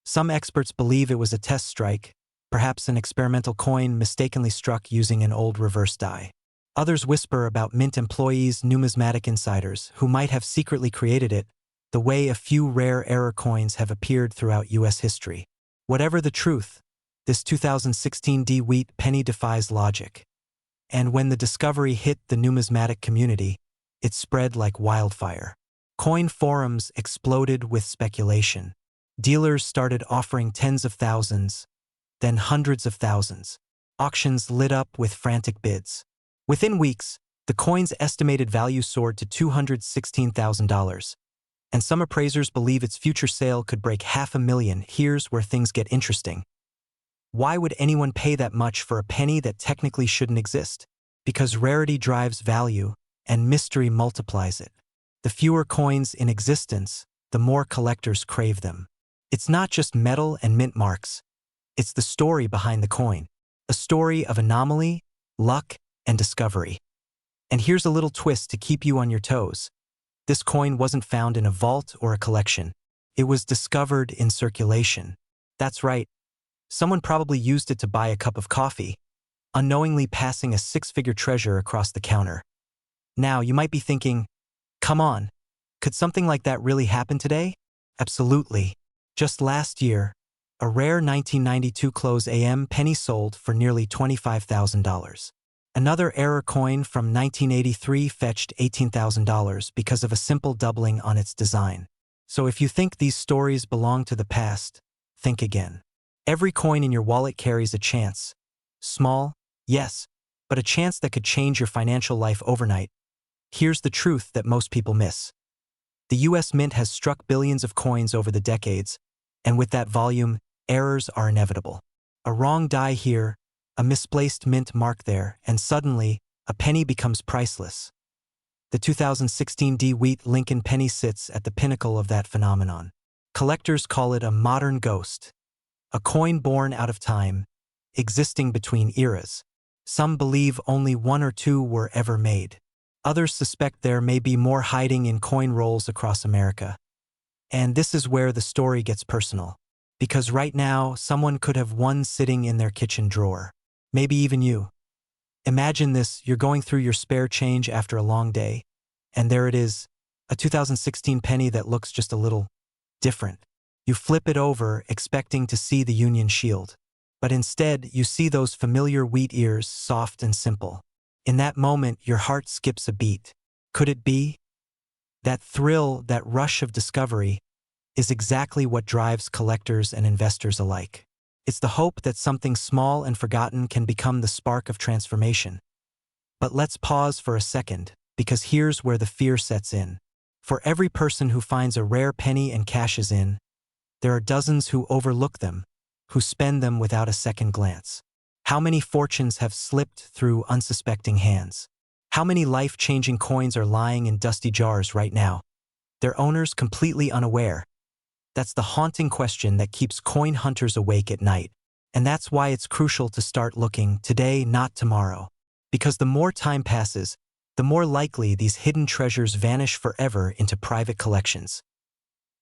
Some experts believe it was a test strike, perhaps an experimental coin mistakenly struck using an old reverse die. Others whisper about Mint employees, numismatic insiders, who might have secretly created it, the way a few rare error coins have appeared throughout U.S. history. Whatever the truth, this 2016 wheat penny defies logic. And when the discovery hit the numismatic community, it spread like wildfire. Coin forums exploded with speculation. Dealers started offering tens of thousands, then hundreds of thousands. Auctions lit up with frantic bids. Within weeks, the coin's estimated value soared to $216,000, and some appraisers believe its future sale could break $500,000. Here's where things get interesting. Why would anyone pay that much for a penny that technically shouldn't exist? Because rarity drives value, and mystery multiplies it. The fewer coins in existence, the more collectors crave them. It's not just metal and mint marks. It's the story behind the coin. A story of anomaly, luck, and discovery. And here's a little twist to keep you on your toes. This coin wasn't found in a vault or a collection. It was discovered in circulation. That's right. Someone probably used it to buy a cup of coffee, unknowingly passing a six-figure treasure across the counter. Now, you might be thinking, come on, could something like that really happen today? Absolutely. Just last year, a rare 1992 close AM penny sold for nearly $25,000. Another error coin from 1983 fetched $18,000 because of a simple doubling on its design. So if you think these stories belong to the past, think again. Every coin in your wallet carries a chance. Small, yes, but a chance that could change your financial life overnight. Here's the truth that most people miss. The US Mint has struck billions of coins over the decades, and with that volume, errors are inevitable. A wrong die here, a misplaced mint mark there, and suddenly, a penny becomes priceless. The 2016 wheat Lincoln penny sits at the pinnacle of that phenomenon. Collectors call it a modern ghost, a coin born out of time, existing between eras. Some believe only one or two were ever made. Others suspect there may be more hiding in coin rolls across America. And this is where the story gets personal. Because right now, someone could have one sitting in their kitchen drawer. Maybe even you. Imagine this, you're going through your spare change after a long day, and there it is, a 2016 penny that looks just a little different. You flip it over, expecting to see the Union Shield. But instead, you see those familiar wheat ears, soft and simple. In that moment, your heart skips a beat. Could it be? That thrill, that rush of discovery, is exactly what drives collectors and investors alike. It's the hope that something small and forgotten can become the spark of transformation. But let's pause for a second, because here's where the fear sets in. For every person who finds a rare penny and cashes in, there are dozens who overlook them, who spend them without a second glance. How many fortunes have slipped through unsuspecting hands? How many life-changing coins are lying in dusty jars right now, their owners completely unaware? That's the haunting question that keeps coin hunters awake at night. And that's why it's crucial to start looking today, not tomorrow. Because the more time passes, the more likely these hidden treasures vanish forever into private collections.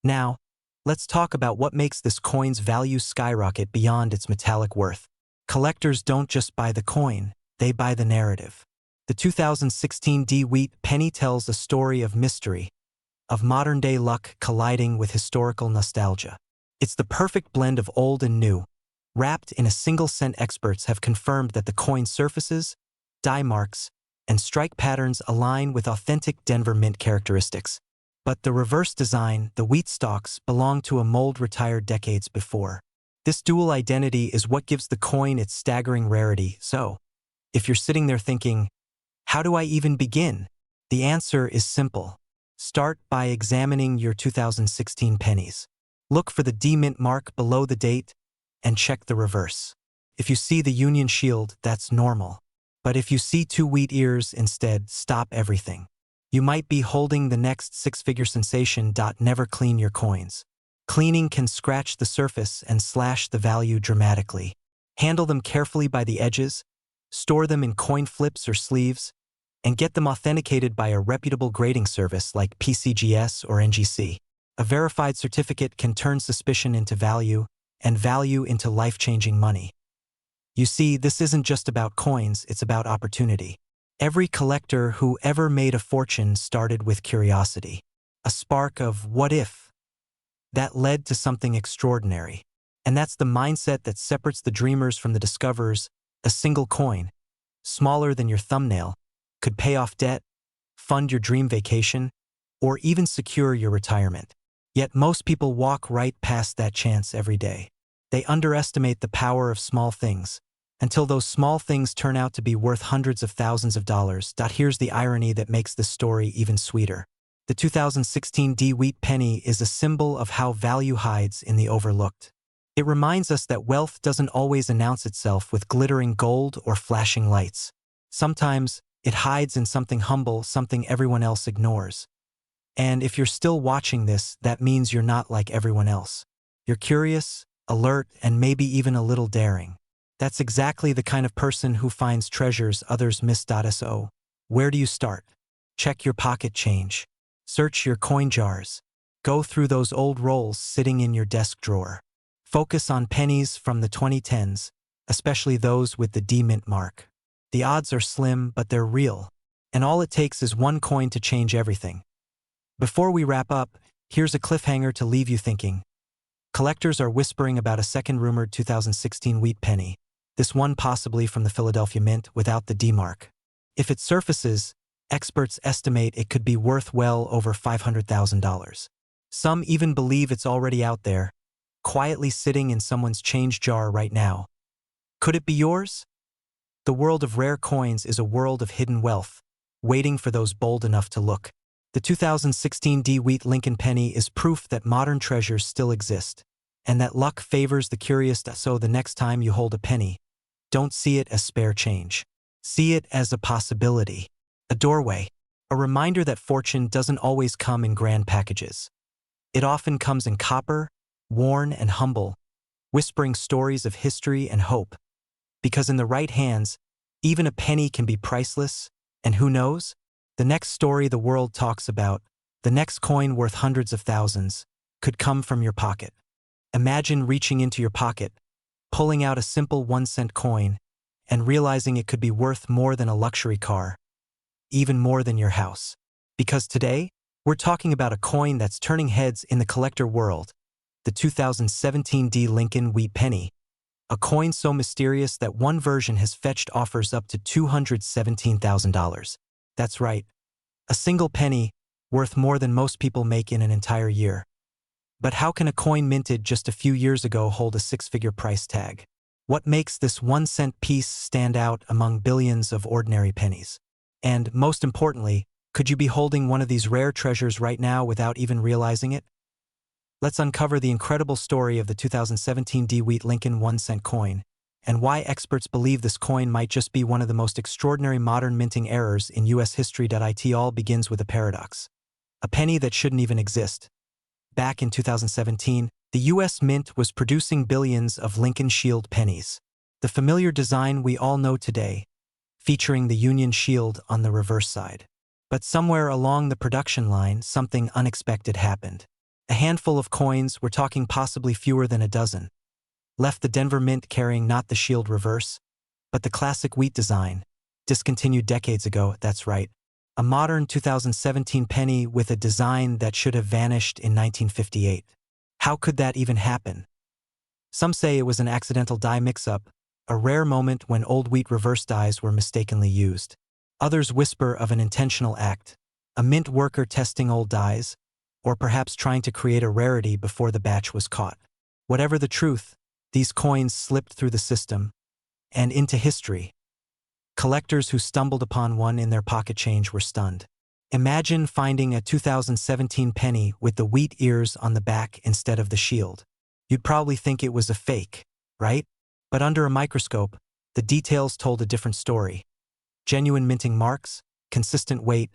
Now, let's talk about what makes this coin's value skyrocket beyond its metallic worth. Collectors don't just buy the coin, they buy the narrative. The 2016 wheat penny tells a story of mystery, of modern-day luck colliding with historical nostalgia. It's the perfect blend of old and new, wrapped in a single cent. Experts have confirmed that the coin's surfaces, die marks, and strike patterns align with authentic Denver Mint characteristics. But the reverse design, the wheat stalks, belong to a mold retired decades before. This dual identity is what gives the coin its staggering rarity. So, if you're sitting there thinking, how do I even begin? The answer is simple. Start by examining your 2016 pennies. Look for the D-mint mark below the date and check the reverse. If you see the Union Shield, that's normal. But if you see two wheat ears instead, stop everything. You might be holding the next six-figure sensation. Never clean your coins. Cleaning can scratch the surface and slash the value dramatically. Handle them carefully by the edges, store them in coin flips or sleeves, and get them authenticated by a reputable grading service like PCGS or NGC. A verified certificate can turn suspicion into value, and value into life-changing money. You see, this isn't just about coins, it's about opportunity. Every collector who ever made a fortune started with curiosity. A spark of what if? That led to something extraordinary. And that's the mindset that separates the dreamers from the discoverers. A single coin, smaller than your thumbnail, could pay off debt, fund your dream vacation, or even secure your retirement. Yet most people walk right past that chance every day. They underestimate the power of small things, until those small things turn out to be worth hundreds of thousands of dollars. Here's the irony that makes this story even sweeter. The 2016 wheat penny is a symbol of how value hides in the overlooked. It reminds us that wealth doesn't always announce itself with glittering gold or flashing lights. Sometimes, it hides in something humble, something everyone else ignores. And if you're still watching this, that means you're not like everyone else. You're curious, alert, and maybe even a little daring. That's exactly the kind of person who finds treasures others miss. So, where do you start? Check your pocket change. Search your coin jars. Go through those old rolls sitting in your desk drawer. Focus on pennies from the 2010s, especially those with the D mint mark. The odds are slim, but they're real. And all it takes is one coin to change everything. Before we wrap up, here's a cliffhanger to leave you thinking. Collectors are whispering about a second rumored 2016 wheat penny, this one possibly from the Philadelphia Mint without the D mark. If it surfaces, experts estimate it could be worth well over $500,000. Some even believe it's already out there, quietly sitting in someone's change jar right now. Could it be yours? The world of rare coins is a world of hidden wealth, waiting for those bold enough to look. The 2016 wheat Lincoln penny is proof that modern treasures still exist, and that luck favors the curious. So the next time you hold a penny, don't see it as spare change. See it as a possibility, a doorway, a reminder that fortune doesn't always come in grand packages. It often comes in copper, worn and humble, whispering stories of history and hope. Because in the right hands, even a penny can be priceless, and who knows? The next story the world talks about, the next coin worth hundreds of thousands, could come from your pocket. Imagine reaching into your pocket, pulling out a simple 1-cent coin, and realizing it could be worth more than a luxury car, even more than your house. Because today, we're talking about a coin that's turning heads in the collector world, the 2017 Lincoln wheat penny, a coin so mysterious that one version has fetched offers up to $217,000. That's right, a single penny worth more than most people make in an entire year. But how can a coin minted just a few years ago hold a six-figure price tag? What makes this 1-cent piece stand out among billions of ordinary pennies? And most importantly, could you be holding one of these rare treasures right now without even realizing it? Let's uncover the incredible story of the 2017 wheat Lincoln 1-cent coin, and why experts believe this coin might just be one of the most extraordinary modern minting errors in U.S. history. It all begins with a paradox. A penny that shouldn't even exist. Back in 2017, the U.S. Mint was producing billions of Lincoln Shield pennies, the familiar design we all know today, featuring the Union Shield on the reverse side. But somewhere along the production line, something unexpected happened. A handful of coins, we're talking possibly fewer than a dozen, left the Denver Mint carrying not the shield reverse, but the classic wheat design, discontinued decades ago. That's right, a modern 2017 penny with a design that should have vanished in 1958. How could that even happen? Some say it was an accidental die mix-up, a rare moment when old wheat reverse dies were mistakenly used. Others whisper of an intentional act, a mint worker testing old dies, or perhaps trying to create a rarity before the batch was caught. Whatever the truth, these coins slipped through the system and into history. Collectors who stumbled upon one in their pocket change were stunned. Imagine finding a 2017 penny with the wheat ears on the back instead of the shield. You'd probably think it was a fake, right? But under a microscope, the details told a different story. Genuine minting marks, consistent weight,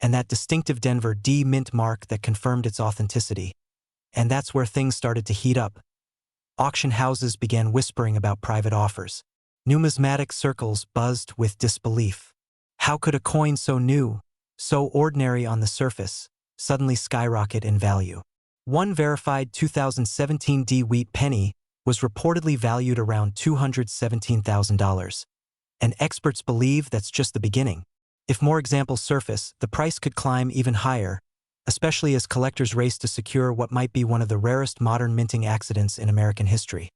and that distinctive Denver D mint mark that confirmed its authenticity. And that's where things started to heat up. Auction houses began whispering about private offers. Numismatic circles buzzed with disbelief. How could a coin so new, so ordinary on the surface, suddenly skyrocket in value? One verified 2017 wheat penny was reportedly valued around $217,000. And experts believe that's just the beginning. If more examples surface, the price could climb even higher, especially as collectors race to secure what might be one of the rarest modern minting accidents in American history.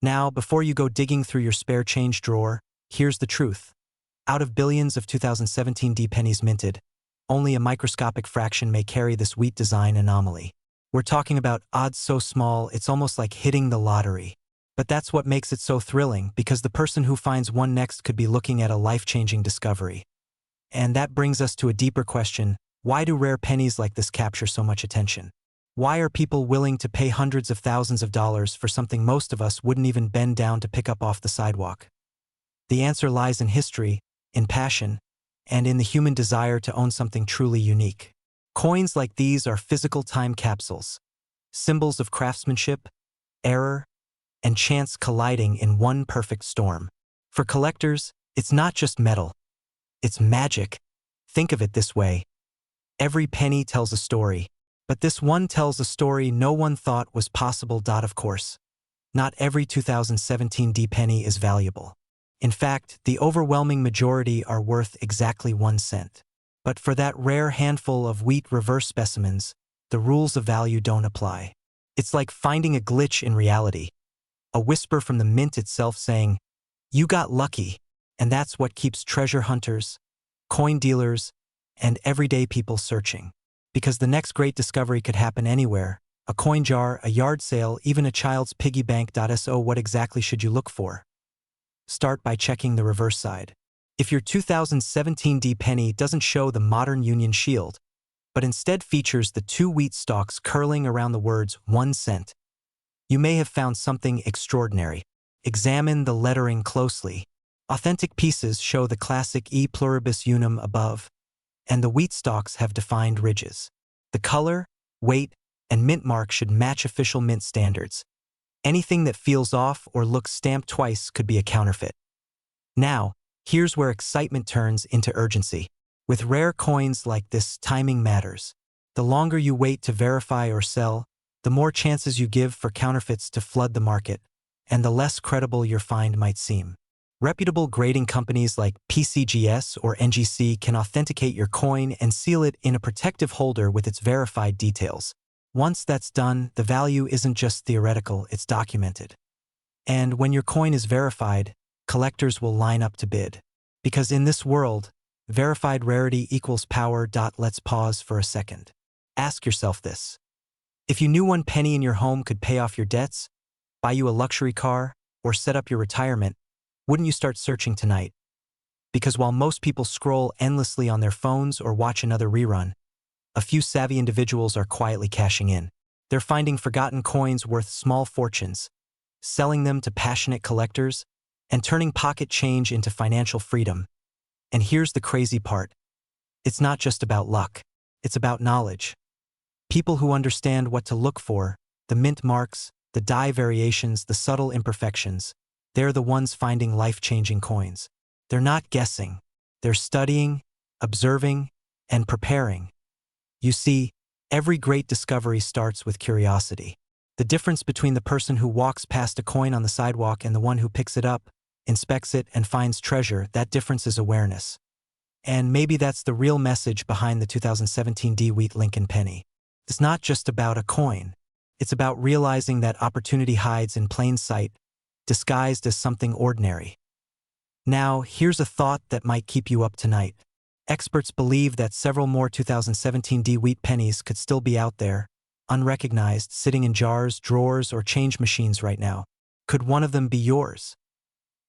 Now, before you go digging through your spare change drawer, here's the truth. Out of billions of 2017 D pennies minted, only a microscopic fraction may carry this wheat design anomaly. We're talking about odds so small it's almost like hitting the lottery. But that's what makes it so thrilling, because the person who finds one next could be looking at a life-changing discovery. And that brings us to a deeper question: why do rare pennies like this capture so much attention? Why are people willing to pay hundreds of thousands of dollars for something most of us wouldn't even bend down to pick up off the sidewalk? The answer lies in history, in passion, and in the human desire to own something truly unique. Coins like these are physical time capsules, symbols of craftsmanship, error, and chance colliding in one perfect storm. For collectors, it's not just metal, it's magic. Think of it this way: every penny tells a story, but this one tells a story no one thought was possible. Of course, not every 2017 D penny is valuable. In fact, the overwhelming majority are worth exactly 1 cent. But for that rare handful of wheat reverse specimens, the rules of value don't apply. It's like finding a glitch in reality, a whisper from the mint itself saying, "You got lucky," and that's what keeps treasure hunters, coin dealers, and everyday people searching. Because the next great discovery could happen anywhere: a coin jar, a yard sale, even a child's piggy bank. So what exactly should you look for? Start by checking the reverse side. If your 2017 D penny doesn't show the modern Union shield, but instead features the 2 wheat stalks curling around the words 1 cent, you may have found something extraordinary. Examine the lettering closely. Authentic pieces show the classic E pluribus unum above, and the wheat stalks have defined ridges. The color, weight, and mint mark should match official mint standards. Anything that feels off or looks stamped twice could be a counterfeit. Now, here's where excitement turns into urgency. With rare coins like this, timing matters. The longer you wait to verify or sell, the more chances you give for counterfeits to flood the market, and the less credible your find might seem. Reputable grading companies like PCGS or NGC can authenticate your coin and seal it in a protective holder with its verified details. Once that's done, the value isn't just theoretical, it's documented. And when your coin is verified, collectors will line up to bid. Because in this world, verified rarity equals power. Let's pause for a second. Ask yourself this: if you knew 1 penny in your home could pay off your debts, buy you a luxury car, or set up your retirement, wouldn't you start searching tonight? Because while most people scroll endlessly on their phones or watch another rerun, a few savvy individuals are quietly cashing in. They're finding forgotten coins worth small fortunes, selling them to passionate collectors, and turning pocket change into financial freedom. And here's the crazy part: it's not just about luck, it's about knowledge. People who understand what to look for, the mint marks, the die variations, the subtle imperfections, they're the ones finding life-changing coins. They're not guessing, they're studying, observing, and preparing. You see, every great discovery starts with curiosity. The difference between the person who walks past a coin on the sidewalk and the one who picks it up, inspects it, and finds treasure, that difference is awareness. And maybe that's the real message behind the 2017 D Wheat Lincoln penny. It's not just about a coin. It's about realizing that opportunity hides in plain sight, disguised as something ordinary. Now, here's a thought that might keep you up tonight. Experts believe that several more 2017 D Wheat pennies could still be out there, unrecognized, sitting in jars, drawers, or change machines right now. Could one of them be yours?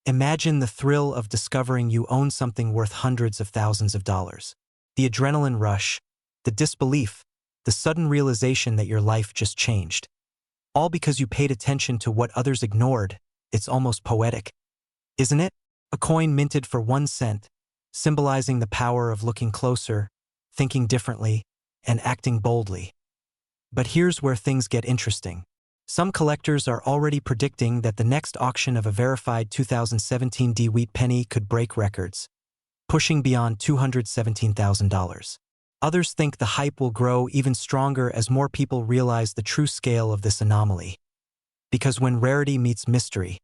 Imagine the thrill of discovering you own something worth hundreds of thousands of dollars. The adrenaline rush, the disbelief, the sudden realization that your life just changed. All because you paid attention to what others ignored. It's almost poetic, isn't it? A coin minted for 1 cent, symbolizing the power of looking closer, thinking differently, and acting boldly. But here's where things get interesting. Some collectors are already predicting that the next auction of a verified 2017 D Wheat penny could break records, pushing beyond $217,000. Others think the hype will grow even stronger as more people realize the true scale of this anomaly. Because when rarity meets mystery,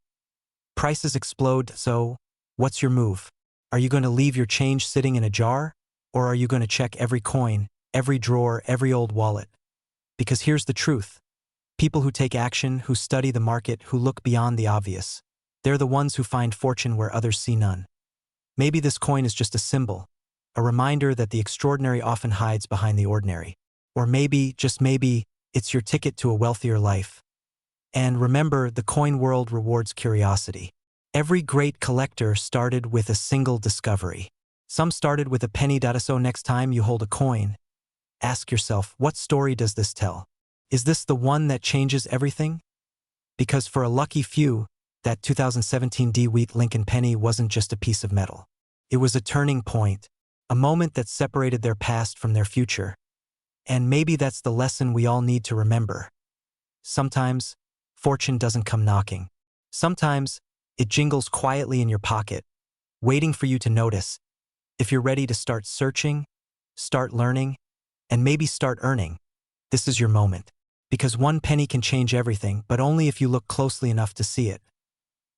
prices explode. So, what's your move? Are you going to leave your change sitting in a jar? Or are you going to check every coin, every drawer, every old wallet. Because here's the truth. People who take action, who study the market, who look beyond the obvious, they're the ones who find fortune where others see none. Maybe this coin is just a symbol, a reminder that the extraordinary often hides behind the ordinary. Or maybe, just maybe, it's your ticket to a wealthier life. And remember, the coin world rewards curiosity. Every great collector started with a single discovery. Some started with a penny. So next time you hold a coin, ask yourself, what story does this tell? Is this the one that changes everything? Because for a lucky few, that 2017 DeWitt Lincoln penny wasn't just a piece of metal. It was a turning point, a moment that separated their past from their future. And maybe that's the lesson we all need to remember. Sometimes, fortune doesn't come knocking. Sometimes, it jingles quietly in your pocket, waiting for you to notice. If you're ready to start searching, start learning, and maybe start earning, this is your moment. Because one penny can change everything, but only if you look closely enough to see it.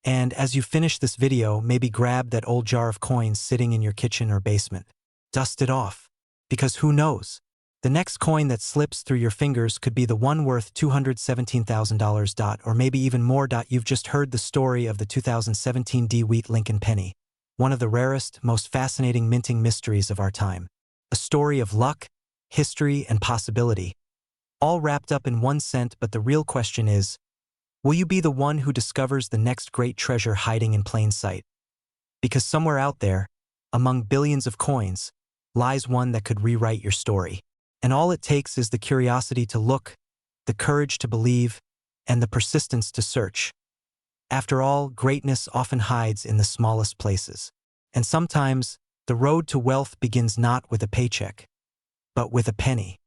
And as you finish this video, maybe grab that old jar of coins sitting in your kitchen or basement. Dust it off. Because who knows? The next coin that slips through your fingers could be the one worth $217,000. Or maybe even more. You've just heard the story of the 2017 DeWitt Lincoln penny, one of the rarest, most fascinating minting mysteries of our time. A story of luck, history, and possibility, all wrapped up in 1 cent. But the real question is, will you be the one who discovers the next great treasure hiding in plain sight? Because somewhere out there, among billions of coins, lies one that could rewrite your story. And all it takes is the curiosity to look, the courage to believe, and the persistence to search. After all, greatness often hides in the smallest places. And sometimes, the road to wealth begins not with a paycheck, but with a penny.